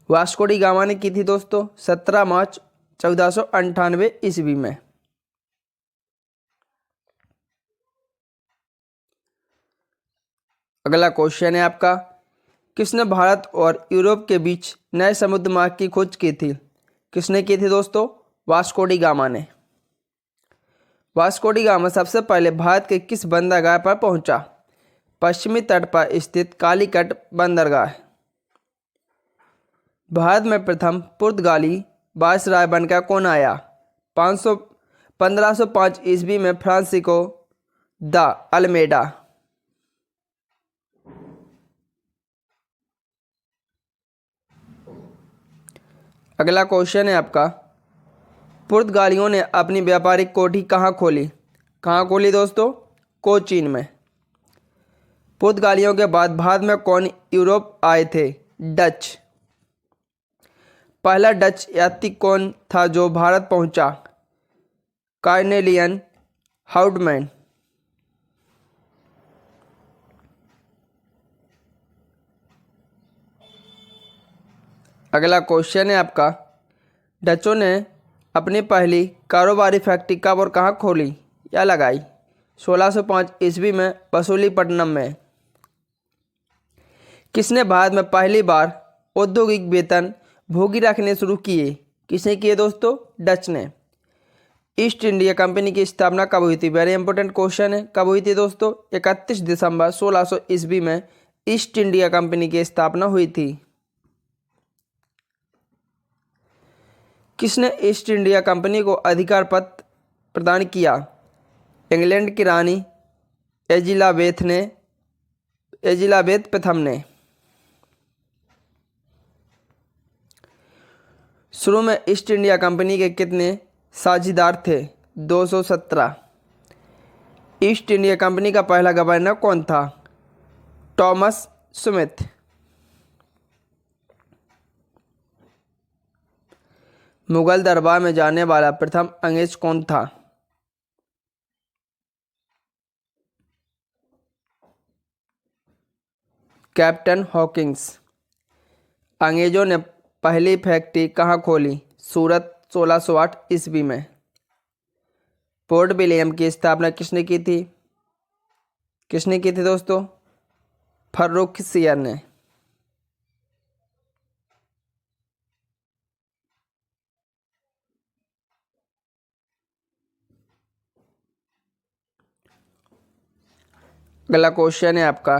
वास्को डी गामा ने की थी दोस्तों 17 मार्च 1498 ईस्वी में। अगला क्वेश्चन है आपका, किसने भारत और यूरोप के बीच नए समुद्र मार्ग की खोज की थी? किसने की थी दोस्तों? वास्को डी गामा ने। वास्को डी गामा सबसे पहले भारत के किस बंदरगाह पर पहुंचा? पश्चिमी तट पर स्थित कालीकट बंदरगाह। भारत में प्रथम पुर्तगाली वायसराय बनकर कौन आया? 1505 ईस्वी में फ्रांसिस्को द अल्मेडा। अगला क्वेश्चन है आपका, पुर्तगालियों ने अपनी व्यापारिक कोठी कहाँ खोली? कहाँ खोली दोस्तों? कोचीन में। पुर्तगालियों के बाद भारत में कौन यूरोप आए थे? डच। पहला डच यात्री कौन था जो भारत पहुंचा? कार्नेलियन हाउडमैन। अगला क्वेश्चन है आपका, डचों ने अपनी पहली कारोबारी फैक्ट्री कब और कहाँ खोली या लगाई? 1605 ईस्वी में वसूलीपट्टनम में। किसने भारत में पहली बार औद्योगिक वेतन भोगी रखने शुरू किए? किसने किए दोस्तों? डच ने। ईस्ट इंडिया कंपनी की स्थापना कब हुई थी? वेरी इंपॉर्टेंट क्वेश्चन है। कब हुई थी दोस्तों? 31 दिसंबर 1600 ईस्वी में ईस्ट इंडिया कंपनी की स्थापना हुई थी। किसने ईस्ट इंडिया कंपनी को अधिकार पत्र प्रदान किया? इंग्लैंड की रानी एलिजाबेथ प्रथम ने। शुरू में ईस्ट इंडिया कंपनी के कितने साझेदार थे? 217। ईस्ट इंडिया कंपनी का पहला गवर्नर कौन था? Thomas Smith. मुगल दरबार में जाने वाला प्रथम अंग्रेज कौन था? Captain Hawkins. अंग्रेजों ने पहली फैक्ट्री कहाँ खोली? सूरत 1608 ईस्वी में। पोर्ट विलियम की स्थापना किसने की थी? किसने की थी दोस्तों? फर्रुखसियर ने। अगला क्वेश्चन है आपका,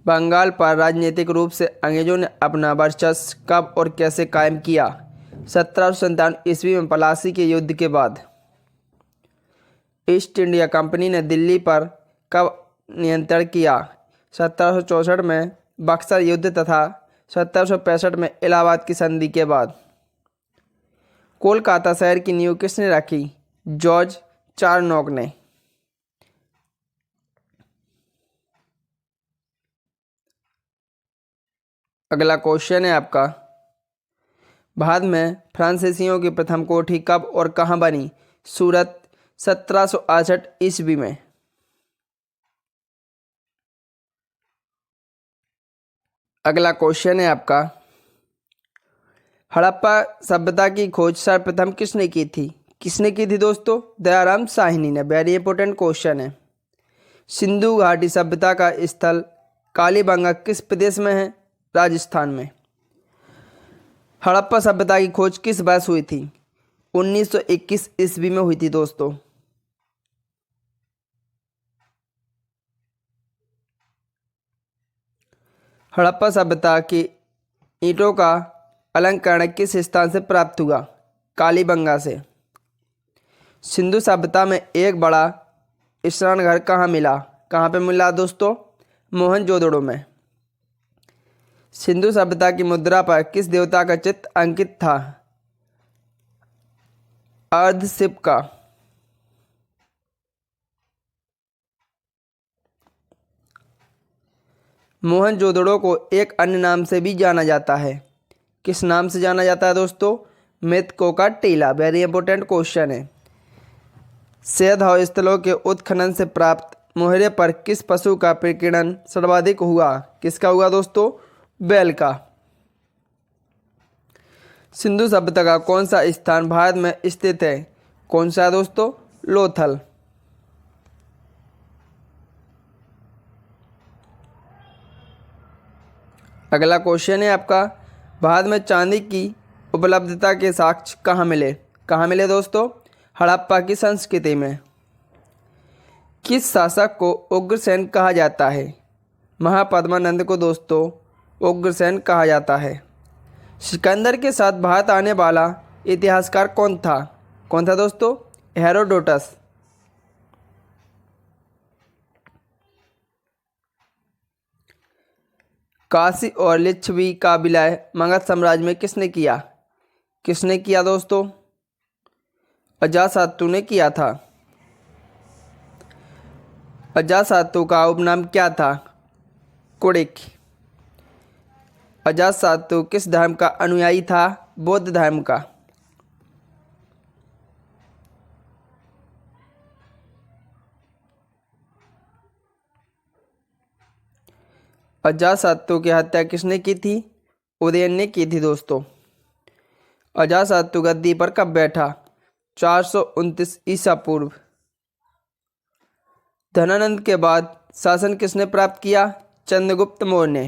बंगाल पर राजनीतिक रूप से अंग्रेजों ने अपना वर्चस्व कब और कैसे कायम किया? 1757 ईस्वी में पलासी के युद्ध के बाद। ईस्ट इंडिया कंपनी ने दिल्ली पर कब नियंत्रण किया? 1764 में बक्सर युद्ध तथा 1765 में इलाहाबाद की संधि के बाद। कोलकाता शहर की नींव किसने रखी? जॉर्ज चारनॉग ने। अगला क्वेश्चन है आपका, भारत में फ्रांसीसियों की प्रथम कोठी कब और कहाँ बनी? सूरत 1768 ईस्वी में। अगला क्वेश्चन है आपका, हड़प्पा सभ्यता की खोज सर्वप्रथम किसने की थी? किसने की थी दोस्तों? दयाराम साहनी ने। वेरी इंपॉर्टेंट क्वेश्चन है। सिंधु घाटी सभ्यता का स्थल कालीबंगा किस प्रदेश में है? राजस्थान में। हड़प्पा सभ्यता की खोज किस वर्ष हुई थी? 1921 ईस्वी में हुई थी दोस्तों। हड़प्पा सभ्यता की ईंटों का अलंकरण किस स्थान से प्राप्त हुआ? कालीबंगा से। सिंधु सभ्यता में एक बड़ा स्नान घर कहाँ मिला? कहाँ पे मिला दोस्तों? मोहनजोदड़ो में। सिंधु सभ्यता की मुद्रा पर किस देवता का चित्र अंकित था? अर्धशिव का। मोहनजोदड़ो को एक अन्य नाम से भी जाना जाता है। किस नाम से जाना जाता है दोस्तों? मृतकों का टीला। वेरी इंपॉर्टेंट क्वेश्चन है। शहद और स्थलों के उत्खनन से प्राप्त मोहरे पर किस पशु का प्रकीर्णन सर्वाधिक हुआ? किसका हुआ दोस्तों? बैल का। सिंधु सभ्यता का कौन सा स्थान भारत में स्थित है? कौन सा दोस्तों? लोथल। अगला क्वेश्चन है आपका, भारत में चांदी की उपलब्धता के साक्ष्य कहाँ मिले? कहाँ मिले दोस्तों? हड़प्पा की संस्कृति में। किस शासक को उग्रसेन कहा जाता है? महापद्मानंद को दोस्तों उग्रसेन कहा जाता है। सिकंदर के साथ भारत आने वाला इतिहासकार कौन था? कौन था दोस्तों? हेरोडोटस। काशी और लिच्छवी का विलय मगध साम्राज्य में किसने किया? किसने किया दोस्तों? अजातशत्रु ने किया था। अजातशत्रु का उपनाम क्या था? कुड़िक। अजातशत्रु किस धर्म का अनुयायी था? बौद्ध धर्म का। अजातशत्रु की हत्या किसने की थी? उदयन ने की थी दोस्तों। अजातशत्रु गद्दी पर कब बैठा? 429 ईसा पूर्व। धनानंद के बाद शासन किसने प्राप्त किया? चंद्रगुप्त मौर्य ने।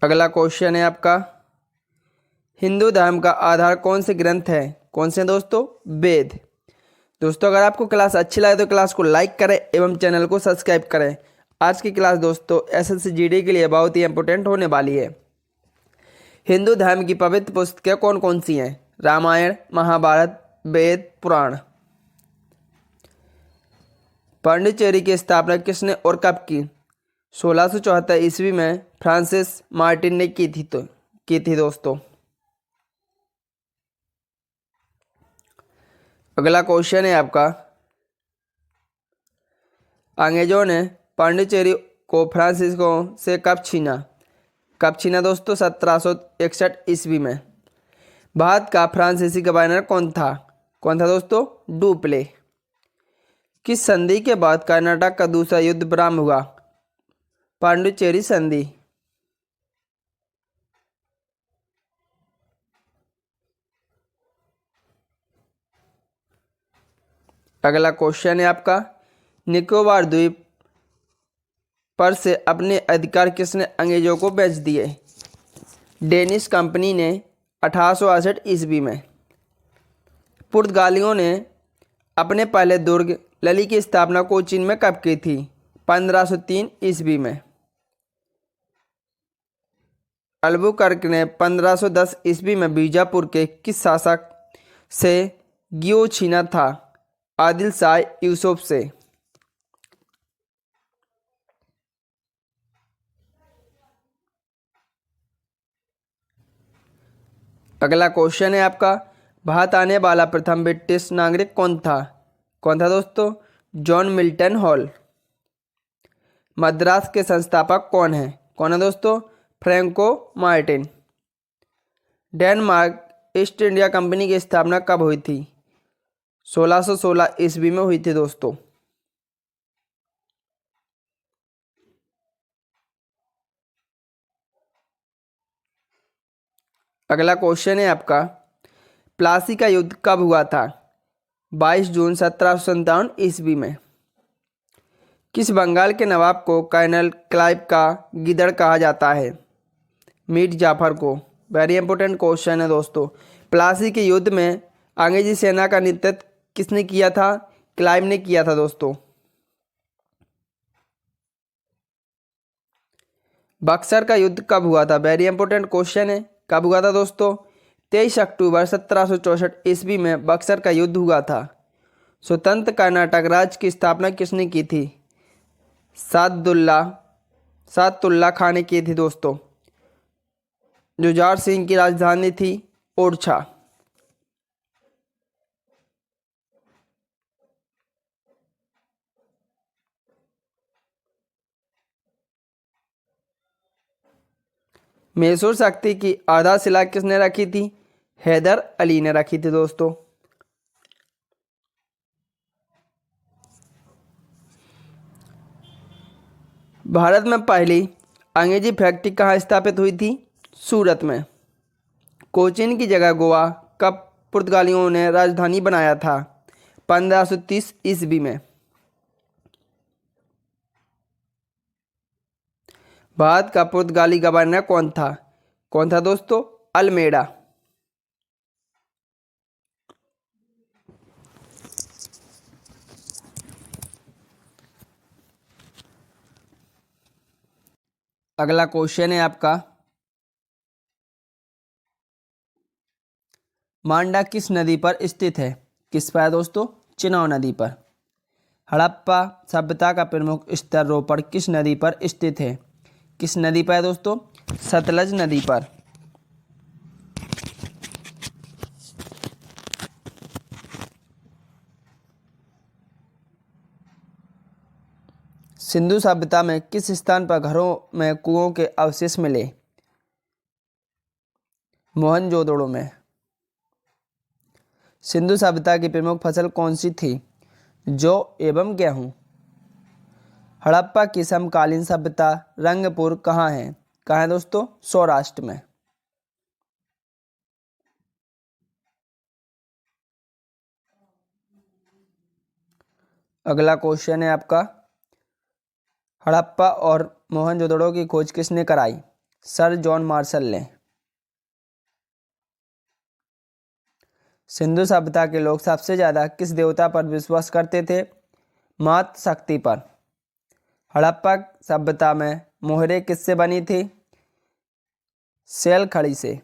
अगला क्वेश्चन है आपका, हिंदू धर्म का आधार कौन से ग्रंथ है? कौन से दोस्तों? वेद। दोस्तों अगर आपको क्लास अच्छी लगे तो क्लास को लाइक करें एवं चैनल को सब्सक्राइब करें। आज की क्लास दोस्तों एसएससी जीडी के लिए बहुत ही इंपॉर्टेंट होने वाली है। हिंदू धर्म की पवित्र पुस्तकें कौन कौन सी हैं? रामायण, महाभारत, वेद, पुराण। पांडिचेरी की स्थापना किसने और कब की? 1674 ईस्वी में फ्रांसिस मार्टिन ने की थी दोस्तों। अगला क्वेश्चन है आपका, अंग्रेजों ने पांडिचेरी को फ्रांसिस्को से कब छीना? कब छीना दोस्तों? 1761 ईस्वी में। भारत का फ्रांसीसी गवर्नर कौन था? कौन था दोस्तों? डुप्ले। किस संधि के बाद कर्नाटक का दूसरा युद्ध प्रारंभ हुआ? पांडिचेरी संधि। अगला क्वेश्चन है आपका, निकोबार द्वीप पर से अपने अधिकार किसने अंग्रेजों को बेच दिए? डेनिश कंपनी ने 1868 ईस्वी में। पुर्तगालियों ने अपने पहले दुर्ग लली की स्थापना कोचीन में कब की थी? 1503 ईस्वी में। अल्बुकर्क ने 1510 ईस्वी में बीजापुर के किस शासक से गियो छीना था? आदिल शाह यूसुफ से। अगला क्वेश्चन है आपका, भारत आने वाला प्रथम ब्रिटिश नागरिक कौन था? कौन था दोस्तों? John Milton hall. मद्रास के संस्थापक कौन है? कौन है दोस्तों? Franco Martin. Denmark east India company की स्थापना कब हुई थी? 1616 ईस्वी में हुई थी दोस्तों। अगला क्वेश्चन है आपका, प्लासी का युद्ध कब हुआ था? 22 जून 1757 ईस्वी में। किस बंगाल के नवाब को कर्नल क्लाइव का गिदड़ कहा जाता है? मीर जाफर को। वेरी इंपॉर्टेंट क्वेश्चन है दोस्तों। प्लासी के युद्ध में अंग्रेजी सेना का नेतृत्व किसने किया था? क्लाइव ने किया था दोस्तों। बक्सर का युद्ध कब हुआ था? वेरी इंपॉर्टेंट क्वेश्चन है। कब हुआ था दोस्तों? 23 अक्टूबर 1764 ईस्वी में बक्सर का युद्ध हुआ था। स्वतंत्र कर्नाटक राज्य की स्थापना किसने की थी? सादुल्ला सादुल्ला खान ने की थी दोस्तों। जुझार सिंह की राजधानी थी ओरछा। मैसूर शक्ति की आधारशिला किसने रखी थी? हैदर अली ने रखी थी दोस्तों। भारत में पहली अंग्रेजी फैक्ट्री कहाँ स्थापित हुई थी? सूरत में। कोचीन की जगह गोवा कब पुर्तगालियों ने राजधानी बनाया था? 1530 ईस्वी में। भारत का पुर्तगाली गवर्नर कौन था? कौन था दोस्तों? अल्मेडा। अगला क्वेश्चन है आपका, मांडा किस नदी पर स्थित है? किस पर है दोस्तों? चिनाब नदी पर। हड़प्पा सभ्यता का प्रमुख स्थल रोपड़ किस नदी पर स्थित है? किस नदी पर है दोस्तों? सतलज नदी पर। सिंधु सभ्यता में किस स्थान पर घरों में कुओं के अवशेष मिले? मोहनजोदड़ो में। सिंधु सभ्यता की प्रमुख फसल कौन सी थी? जौ एवं गेहूं। हड़प्पा की समकालीन सभ्यता रंगपुर कहाँ है? कहाँ है दोस्तों? सौराष्ट्र में। अगला क्वेश्चन है आपका, हड़प्पा और मोहनजोदड़ो की खोज किसने कराई? सर जॉन मार्शल ने। सिंधु सभ्यता के लोग सबसे ज्यादा किस देवता पर विश्वास करते थे? मात शक्ति पर। हड़प्पा सभ्यता में मोहरें किससे बनी थी? सेल खड़ी से।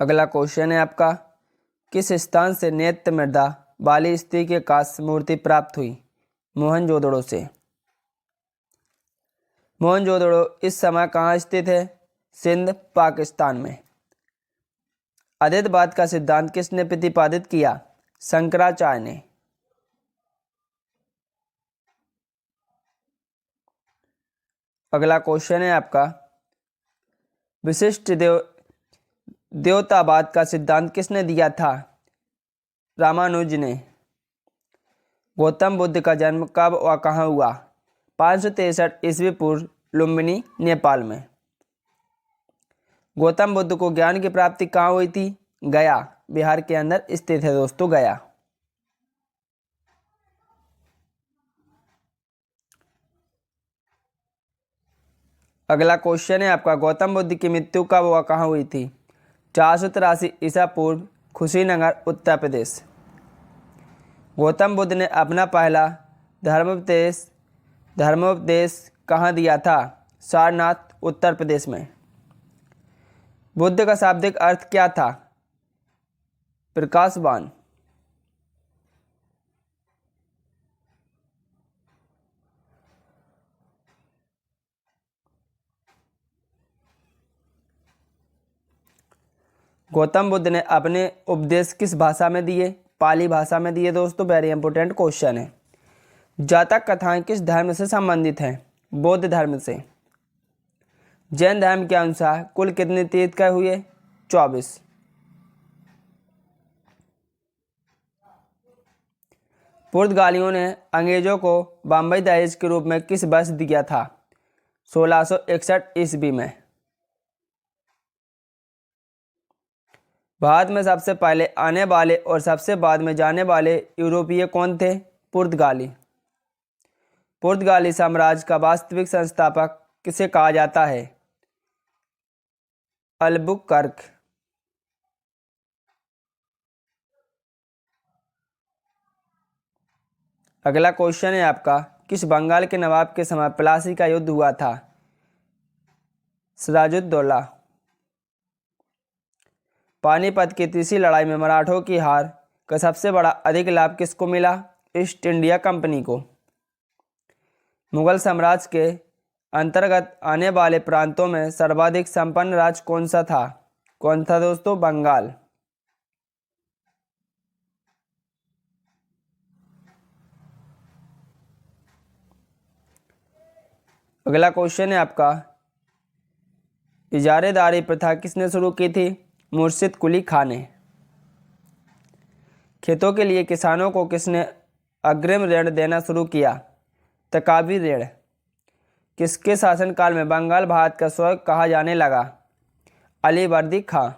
अगला क्वेश्चन है आपका, किस स्थान से नेत्र मृदा वाली स्त्री के कांस्य मूर्ति प्राप्त हुई? मोहनजोदड़ो से। मोहनजोदड़ो इस समय कहाँ स्थित है? सिंध पाकिस्तान में। अद्वैतवाद का सिद्धांत किसने प्रतिपादित किया? शंकराचार्य ने। अगला क्वेश्चन है आपका, विशिष्ट देवतावाद का सिद्धांत किसने दिया था? रामानुज ने। गौतम बुद्ध का जन्म कब और कहाँ हुआ? 563 ईस्वी पूर्व लुम्बिनी नेपाल में। गौतम बुद्ध को ज्ञान की प्राप्ति कहाँ हुई थी? गया बिहार के अंदर स्थित है दोस्तों, गया। अगला क्वेश्चन है आपका, गौतम बुद्ध की मृत्यु कब व कहाँ हुई थी? 483 ईसा पूर्व कुशीनगर उत्तर प्रदेश। गौतम बुद्ध ने अपना पहला धर्मोपदेश कहाँ दिया था? सारनाथ उत्तर प्रदेश में। बुद्ध का शाब्दिक अर्थ क्या था? प्रकाशवान। गौतम बुद्ध ने अपने उपदेश किस भाषा में दिए? पाली भाषा में दिए दोस्तों। वेरी इंपॉर्टेंट क्वेश्चन है। जातक कथाएं किस धर्म से संबंधित हैं? बौद्ध धर्म से। जैन धर्म के अनुसार कुल कितने तीर्थंकर हुए? 24। पुर्तगालियों ने अंग्रेजों को बम्बई दहेज के रूप में किस वर्ष दिया था? 1661 ईस्वी में। भारत में सबसे पहले आने वाले और सबसे बाद में जाने वाले यूरोपीय कौन थे? पुर्तगाली। पुर्तगाली साम्राज्य का वास्तविक संस्थापक किसे कहा जाता है? अल्बुकर्क। अगला क्वेश्चन है आपका, किस बंगाल के नवाब के समय प्लासी का युद्ध हुआ था? सिराजुद्दौला। पानीपत की तीसरी लड़ाई में मराठों की हार का सबसे बड़ा अधिक लाभ किसको मिला? ईस्ट इंडिया कंपनी को। मुगल साम्राज्य के अंतर्गत आने वाले प्रांतों में सर्वाधिक संपन्न राज्य कौन सा था? कौन था दोस्तों? बंगाल। अगला क्वेश्चन है आपका, इजारेदारी प्रथा किसने शुरू की थी? मुर्शिद कुली खां ने। खेतों के लिए किसानों को किसने अग्रिम ऋण देना शुरू किया? तकावी ऋण। किसके शासनकाल में बंगाल भारत का स्वर्ग कहा जाने लगा? अलीवर्दी खां।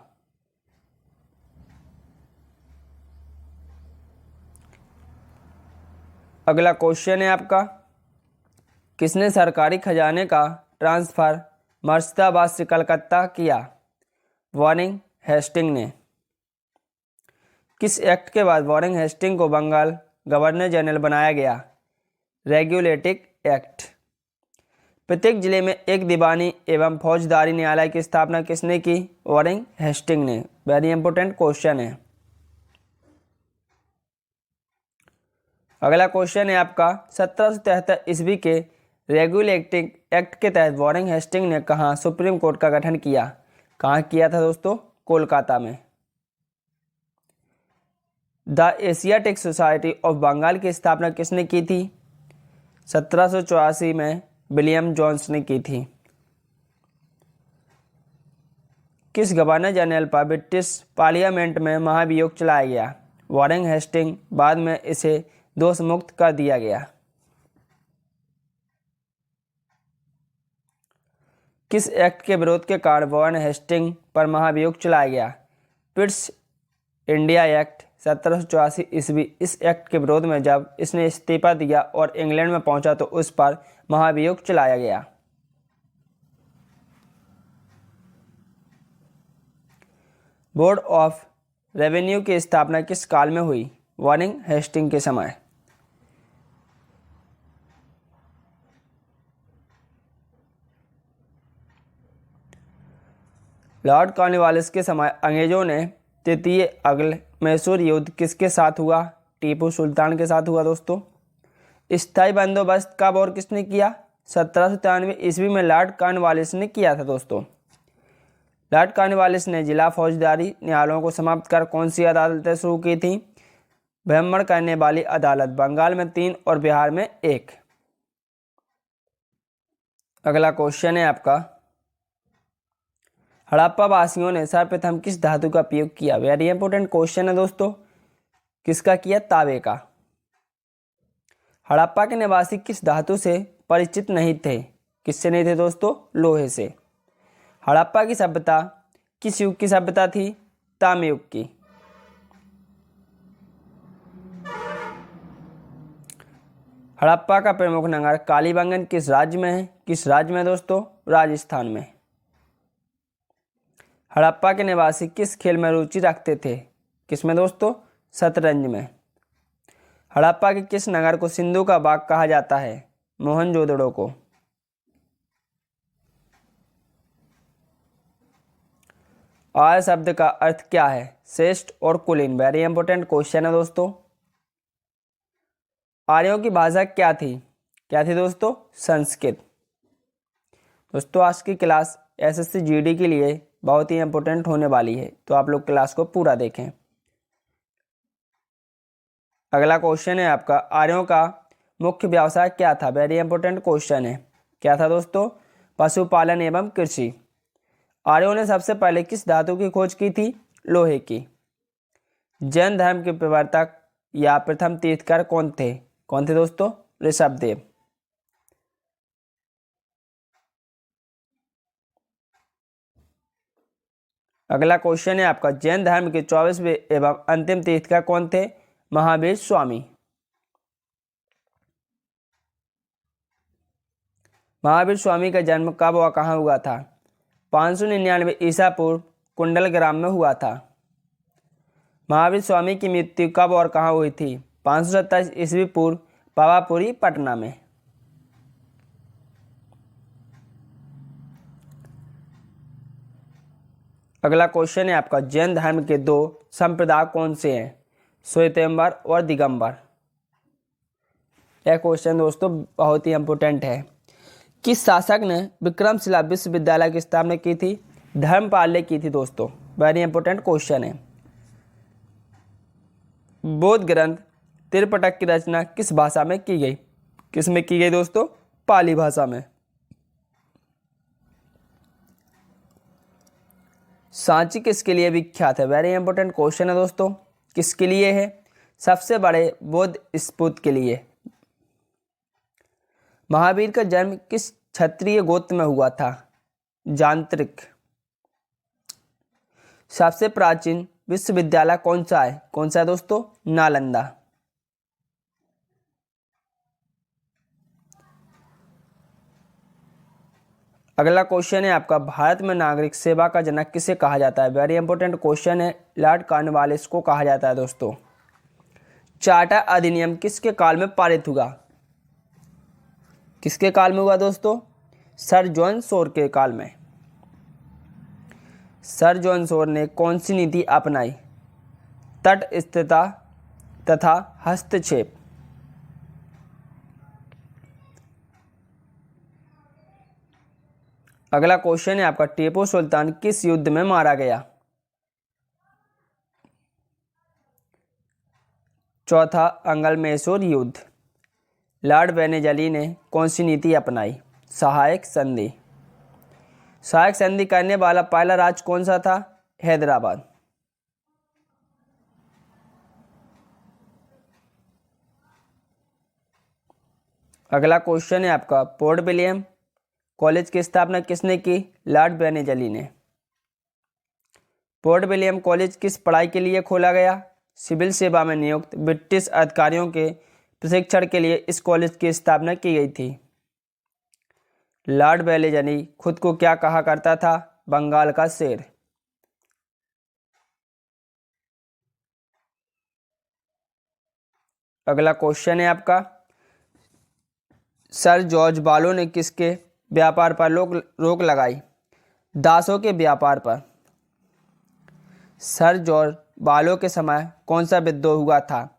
अगला क्वेश्चन है आपका, किसने सरकारी खजाने का ट्रांसफर मुर्शिदाबाद से कलकत्ता किया? वारेन हेस्टिंग ने। किस एक्ट के बाद वारेन हेस्टिंग को बंगाल गवर्नर जनरल बनाया गया? Regulating act. प्रत्येक जिले में एक दीवानी एवं फौजदारी न्यायालय की स्थापना किसने की? वारेन हेस्टिंग ने। वेरी इंपॉर्टेंट क्वेश्चन है। अगला क्वेश्चन है आपका, 1773 ईस्वी के रेगुलेटिंग एक्ट के तहत वारेन हेस्टिंग ने कहाँ सुप्रीम कोर्ट का गठन किया? कहाँ किया था दोस्तों? कोलकाता में। The Asiatic Society of Bengal की स्थापना किसने की थी? 1784 में विलियम जोन्स ने की थी। किस गवर्नर जनरल पर ब्रिटिश पार्लियामेंट में महाभियोग चलाया गया? Warren Hastings. बाद में इसे दोष मुक्त कर दिया गया। किस एक्ट के विरोध के कारण वारेन हेस्टिंग पर महाभियोग चलाया गया? पिट्स इंडिया एक्ट 1784 ईस्वी। इस एक्ट के विरोध में जब इसने इस्तीफा दिया और इंग्लैंड में पहुंचा तो उस पर महाभियोग चलाया गया। बोर्ड ऑफ रेवेन्यू की स्थापना किस काल में हुई? वारेन हेस्टिंग के समय। लॉर्ड कॉर्नवालिस के समय अंग्रेजों ने तृतीय अगल मैसूर युद्ध किसके साथ हुआ? टीपू सुल्तान के साथ हुआ दोस्तों। स्थायी बंदोबस्त कब और किसने किया? 1793 ईस्वी में लॉर्ड कॉर्नवालिस ने किया था दोस्तों। लॉर्ड कॉर्नवालिस ने जिला फौजदारी न्यायालयों को समाप्त कर कौन सी अदालतें शुरू की थी? भ्रमण करने वाली अदालत। बंगाल में 3 और बिहार में 1। अगला क्वेश्चन है आपका, हड़प्पा वासियों ने सर्वप्रथम किस धातु का उपयोग किया? वेरी इंपॉर्टेंट क्वेश्चन है दोस्तों। किसका किया? तांबे का। हड़प्पा के निवासी किस धातु से परिचित नहीं थे? किससे नहीं थे दोस्तों? लोहे से। हड़प्पा की सभ्यता किस युग की सभ्यता थी? ताम्र युग की। हड़प्पा का प्रमुख नगर कालीबंगन किस राज्य में है? किस राज्य में दोस्तों? राजस्थान में। हड़प्पा के निवासी किस खेल में रुचि रखते थे? किसमें दोस्तों? शतरंज में। हड़प्पा के किस नगर को सिंधु का बाग कहा जाता है? मोहनजोदड़ो को। आर्य शब्द का अर्थ क्या है? श्रेष्ठ और कुलीन। वेरी इंपॉर्टेंट क्वेश्चन है दोस्तों। आर्यों की भाषा क्या थी? क्या थी दोस्तों? संस्कृत। दोस्तों आज की क्लास एसएससी जीडी के लिए बहुत ही इंपॉर्टेंट होने वाली है, तो आप लोग क्लास को पूरा देखें। अगला क्वेश्चन है आपका, आर्यों का मुख्य व्यवसाय क्या था? वेरी इंपॉर्टेंट क्वेश्चन है। क्या था दोस्तों? पशुपालन एवं कृषि। आर्यों ने सबसे पहले किस धातु की खोज की थी? लोहे की। जैन धर्म के प्रवर्तक या प्रथम तीर्थकर कौन थे? कौन थे दोस्तों? ऋषभदेव। अगला क्वेश्चन है आपका, जैन धर्म के 24वें एवं अंतिम तीर्थकर कौन थे? महावीर स्वामी। महावीर स्वामी का जन्म कब और कहाँ हुआ था? 599 ईसा पूर्व कुंडल ग्राम में हुआ था। महावीर स्वामी की मृत्यु कब और कहाँ हुई थी? 527 ईस्वी पूर्व पावापुरी पटना में। अगला क्वेश्चन है आपका, जैन धर्म के दो संप्रदाय कौन से हैं? श्वेतांबर और दिगंबर। यह क्वेश्चन दोस्तों बहुत ही इंपॉर्टेंट है। किस शासक ने विक्रमशिला विश्वविद्यालय की स्थापना की थी? धर्मपाल ने की थी दोस्तों। वेरी इंपॉर्टेंट क्वेश्चन है। बौद्ध ग्रंथ त्रिपिटक की रचना किस भाषा में की गई? किस में की गई दोस्तों? पाली भाषा में। सांची किसके लिए विख्यात है? वेरी इंपॉर्टेंट क्वेश्चन है दोस्तों। किसके लिए है? सबसे बड़े बौद्ध स्तूप के लिए। महावीर का जन्म किस क्षत्रिय गोत्र में हुआ था? जांत्रिक। सबसे प्राचीन विश्वविद्यालय कौन सा है? कौन सा है दोस्तों? नालंदा। अगला क्वेश्चन है आपका, भारत में नागरिक सेवा का जनक किसे कहा जाता है? वेरी इंपॉर्टेंट क्वेश्चन है। लॉर्ड कॉर्नवालिस को कहा जाता है दोस्तों। चार्टर अधिनियम किसके काल में पारित हुआ? किसके काल में हुआ दोस्तों? सर जॉन शोर के काल में। सर जॉन शोर ने कौन सी नीति अपनाई? तटस्थता तथा हस्तक्षेप। अगला क्वेश्चन है आपका, टीपू सुल्तान किस युद्ध में मारा गया? चौथा अंगल-मैसूर युद्ध। लॉर्ड वेनेजली ने कौन सी नीति अपनाई? सहायक संधि। सहायक संधि करने वाला पहला राज्य कौन सा था? हैदराबाद। अगला क्वेश्चन है आपका, पोर्ट विलियम कॉलेज की स्थापना किसने की? लॉर्ड वेनेजली ने। पोर्ट विलियम कॉलेज किस पढ़ाई के लिए खोला गया? सिविल सेवा में नियुक्त ब्रिटिश अधिकारियों के प्रशिक्षण के लिए इस कॉलेज की स्थापना की गई थी। लॉर्ड वेनेजली खुद को क्या कहा करता था? बंगाल का शेर। अगला क्वेश्चन है आपका, सर जॉर्ज बालो ने किसके व्यापार पर रोक लगाई? दासों के व्यापार पर। सर जॉर्ज बालो के समय कौन सा विद्रोह हुआ था?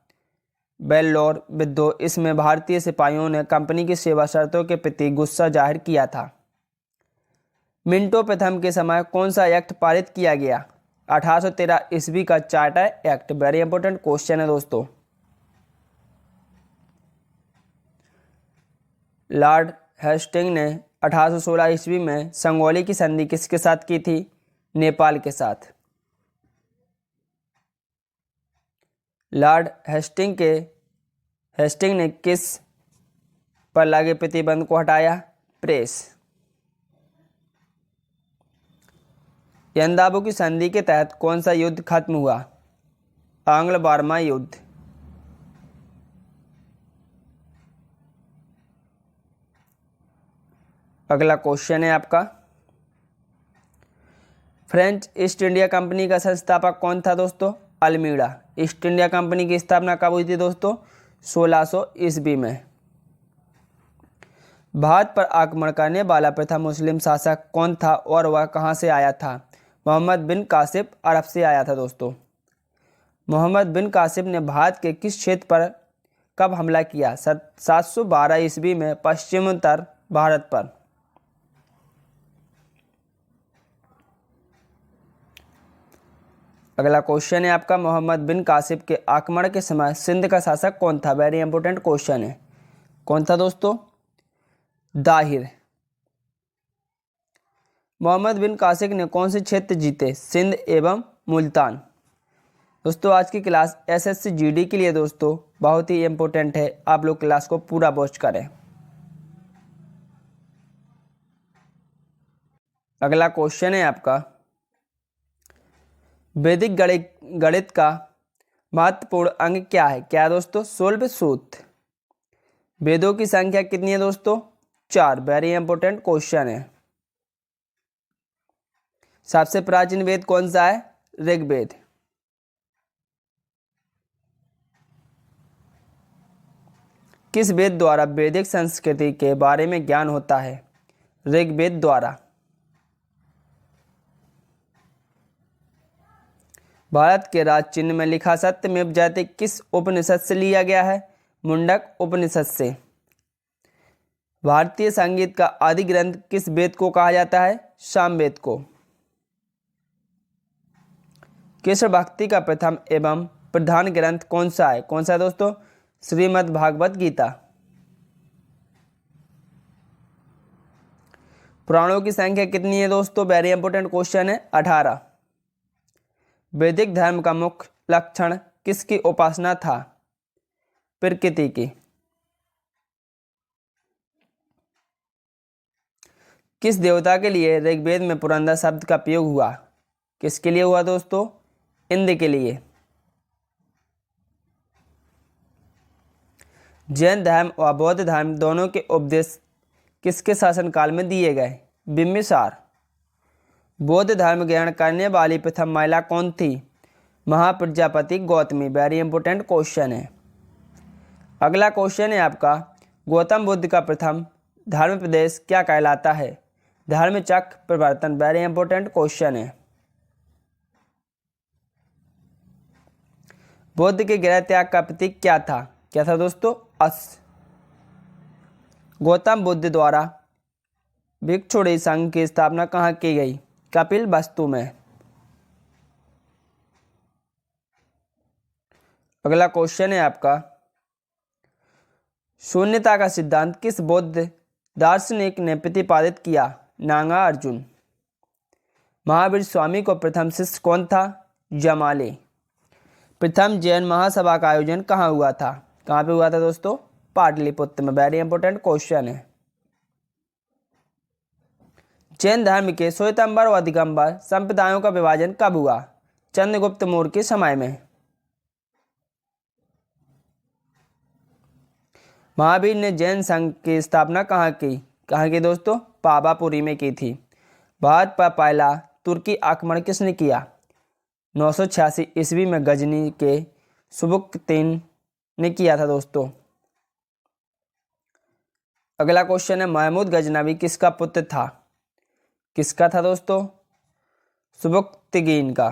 बेल्लोर विद्रोह। इसमें भारतीय सिपाहियों ने कंपनी की सेवा शर्तों के प्रति गुस्सा जाहिर किया था। मिंटो प्रथम के समय कौन सा एक्ट पारित किया गया? 1813 ईस्वी का charter act. Very important question है दोस्तों। लॉर्ड हेस्टिंग ने 1816 ईस्वी में संगोली की संधि किसके साथ की थी? नेपाल के साथ। लॉर्ड हेस्टिंग ने किस पर लगे प्रतिबंध को हटाया? प्रेस। यंदाबू की संधि के तहत कौन सा युद्ध खत्म हुआ? आंग्ल बर्मा युद्ध। अगला क्वेश्चन है आपका, फ्रेंच ईस्ट इंडिया कंपनी का संस्थापक कौन था दोस्तों? अल्मीड़ा। ईस्ट इंडिया कंपनी की स्थापना कब हुई थी दोस्तों? 1600 ईस्वी में। भारत पर आक्रमण करने वाला प्रथम मुस्लिम शासक कौन था और वह कहां से आया था? मोहम्मद बिन कासिम अरब से आया था दोस्तों। मोहम्मद बिन कासिम ने भारत के किस क्षेत्र पर कब हमला किया? 712 ईस्वी में पश्चिमोत्तर भारत पर। अगला क्वेश्चन है आपका, मोहम्मद बिन कासिम के आक्रमण के समय सिंध का शासक कौन था? वेरी इंपॉर्टेंट क्वेश्चन है। कौन था दोस्तों? दाहिर। मोहम्मद बिन कासिम ने कौन से क्षेत्र जीते? सिंध एवं मुल्तान। दोस्तों आज की क्लास एसएससी जीडी के लिए दोस्तों बहुत ही इंपॉर्टेंट है। आप लोग क्लास को पूरा वॉच करें। अगला क्वेश्चन है आपका, वैदिक गणित का महत्वपूर्ण अंग क्या है? क्या है दोस्तों? सोल्व सूत्र। वेदों की संख्या कितनी है दोस्तों? 4। वेरी इंपॉर्टेंट क्वेश्चन है। सबसे प्राचीन वेद कौन सा है? ऋग्वेद। किस वेद द्वारा वैदिक संस्कृति के बारे में ज्ञान होता है? ऋग्वेद द्वारा। भारत के राज चिन्ह में लिखा सत्यमेव जयते किस उपनिषद से लिया गया है? मुंडक उपनिषद से। भारतीय संगीत का आदि ग्रंथ किस वेद को कहा जाता है? सामवेद को। कृष्ण भक्ति का प्रथम एवं प्रधान ग्रंथ कौन सा है? कौन सा है दोस्तों? श्रीमद् भागवत गीता। पुराणों की संख्या कितनी है दोस्तों? वेरी इंपॉर्टेंट क्वेश्चन है, 18। वैदिक धर्म का मुख्य लक्षण किसकी उपासना था? प्रकृति की। किस देवता के लिए ऋग्वेद में पुरंदर शब्द का प्रयोग हुआ? किसके लिए हुआ दोस्तों? इंद्र के लिए। जैन धर्म और बौद्ध धर्म दोनों के उपदेश किसके शासनकाल में दिए गए? बिम्बिसार। बौद्ध धर्म ग्रहण करने वाली प्रथम महिला कौन थी? Mahaprajapati Gautami. Very important question है। अगला क्वेश्चन है आपका, गौतम बुद्ध का प्रथम धर्म प्रदेश क्या कहलाता है? धर्मचक्र प्रवर्तन। वेरी इंपॉर्टेंट क्वेश्चन है। बुद्ध के गृह त्याग का प्रतीक क्या था? क्या था दोस्तों? अश्व। गौतम बुद्ध द्वारा भिक्षुणी संघ की स्थापना कहाँ की गई? कपिलवस्तु में। अगला क्वेश्चन है आपका, शून्यता का सिद्धांत किस बौद्ध दार्शनिक ने प्रतिपादित किया? नागार्जुन। महावीर स्वामी को प्रथम शिष्य कौन था? जमाले। प्रथम जैन महासभा का आयोजन कहाँ हुआ था? कहाँ पे हुआ था दोस्तों? पाटलिपुत्र में। वेरी इंपॉर्टेंट क्वेश्चन है। जैन धर्म के श्वेतांबर और दिगंबर संप्रदायों का विभाजन कब हुआ? चंद्रगुप्त मौर्य के समय में। महावीर ने जैन संघ की स्थापना कहाँ की? कहाँ की दोस्तों? पावापुरी में की थी। भारत पर पहला तुर्की आक्रमण किसने किया? 986 ईस्वी में गजनी के सुबुक्तीन ने किया था दोस्तों। अगला क्वेश्चन है, महमूद गजनवी किसका पुत्र था? किसका था दोस्तों? सुबुक्तगीन का।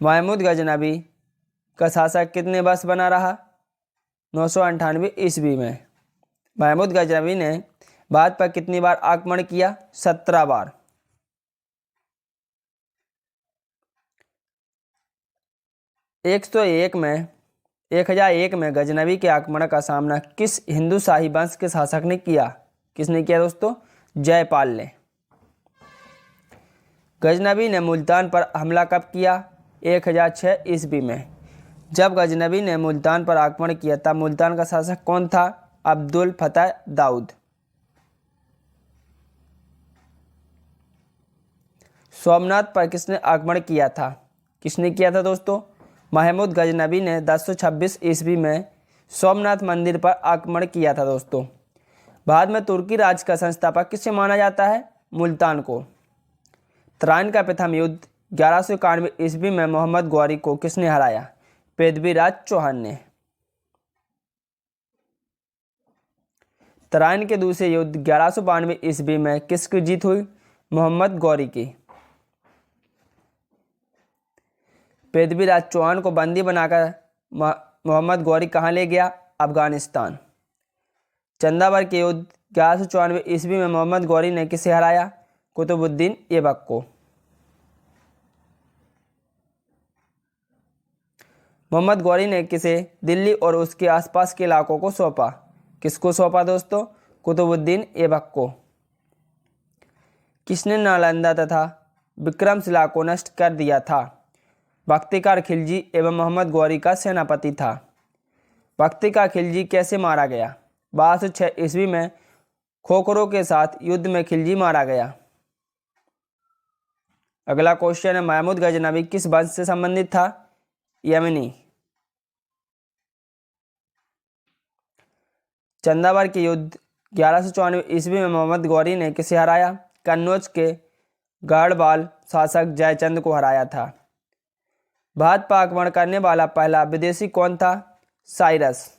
महमूद गजनवी का शासक कितने वर्ष बना रहा? 998 ईस्वी में। महमूद गजनवी ने भारत पर कितनी बार आक्रमण किया? 17 बार। 1001 में गजनवी के आक्रमण का सामना किस हिंदू शाही वंश के शासक ने किया? किसने किया दोस्तों? जयपाल ने। गजनवी ने मुल्तान पर हमला कब किया? 1006 ईस्वी में। जब गजनवी ने मुल्तान पर आक्रमण किया तब मुल्तान का शासक कौन था? अब्दुल फतह दाऊद। सोमनाथ पर किसने आक्रमण किया था? किसने किया था दोस्तों? महमूद गजनवी ने 1026 ईस्वी में सोमनाथ मंदिर पर आक्रमण किया था दोस्तों। बाद में तुर्की राज का संस्थापक किसे माना जाता है? मुल्तान को। तराइन का प्रथम युद्ध 1191 ईस्वी में मोहम्मद गौरी को किसने हराया? पृथ्वीराज चौहान ने। तराइन के दूसरे युद्ध 1192 ईस्वी में किसकी जीत हुई? मोहम्मद गौरी की। पृथ्वीराज चौहान को बंदी बनाकर मोहम्मद गौरी कहाँ ले गया? अफगानिस्तान। चंदावर के युद्ध 1194 ईस्वी में मोहम्मद गौरी ने किसे हराया? कुतुबुद्दीन ऐबक को। मोहम्मद गौरी ने किसे दिल्ली और उसके आसपास के इलाकों को सौंपा? किसको सौंपा दोस्तों? कुतुबुद्दीन ऐबक को। किसने नालंदा तथा विक्रमशिला को नष्ट कर दिया था? बख्तिकार खिलजी एवं मोहम्मद गौरी का सेनापति था। बख्तिकार खिलजी कैसे मारा गया? 1206 ईस्वी में खोखरों के साथ युद्ध में खिलजी मारा गया। अगला क्वेश्चन है, महमूद गजनवी किस वंश से संबंधित था? यमनी। चंदावर के युद्ध 1194 ईस्वी में मोहम्मद गौरी ने किसे हराया? कन्नौज के गढ़वाल शासक जयचंद को हराया था। भारत पर आक्रमण करने वाला पहला विदेशी कौन था? साइरस।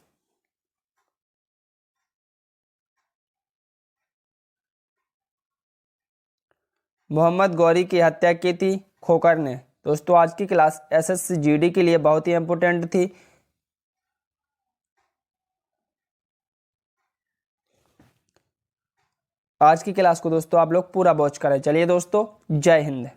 मोहम्मद गौरी की हत्या की थी खोकर ने। दोस्तों आज की क्लास एसएससी जीडी के लिए बहुत ही इंपॉर्टेंट थी। आज की क्लास को दोस्तों आप लोग पूरा वॉच करें। चलिए दोस्तों, जय हिंद।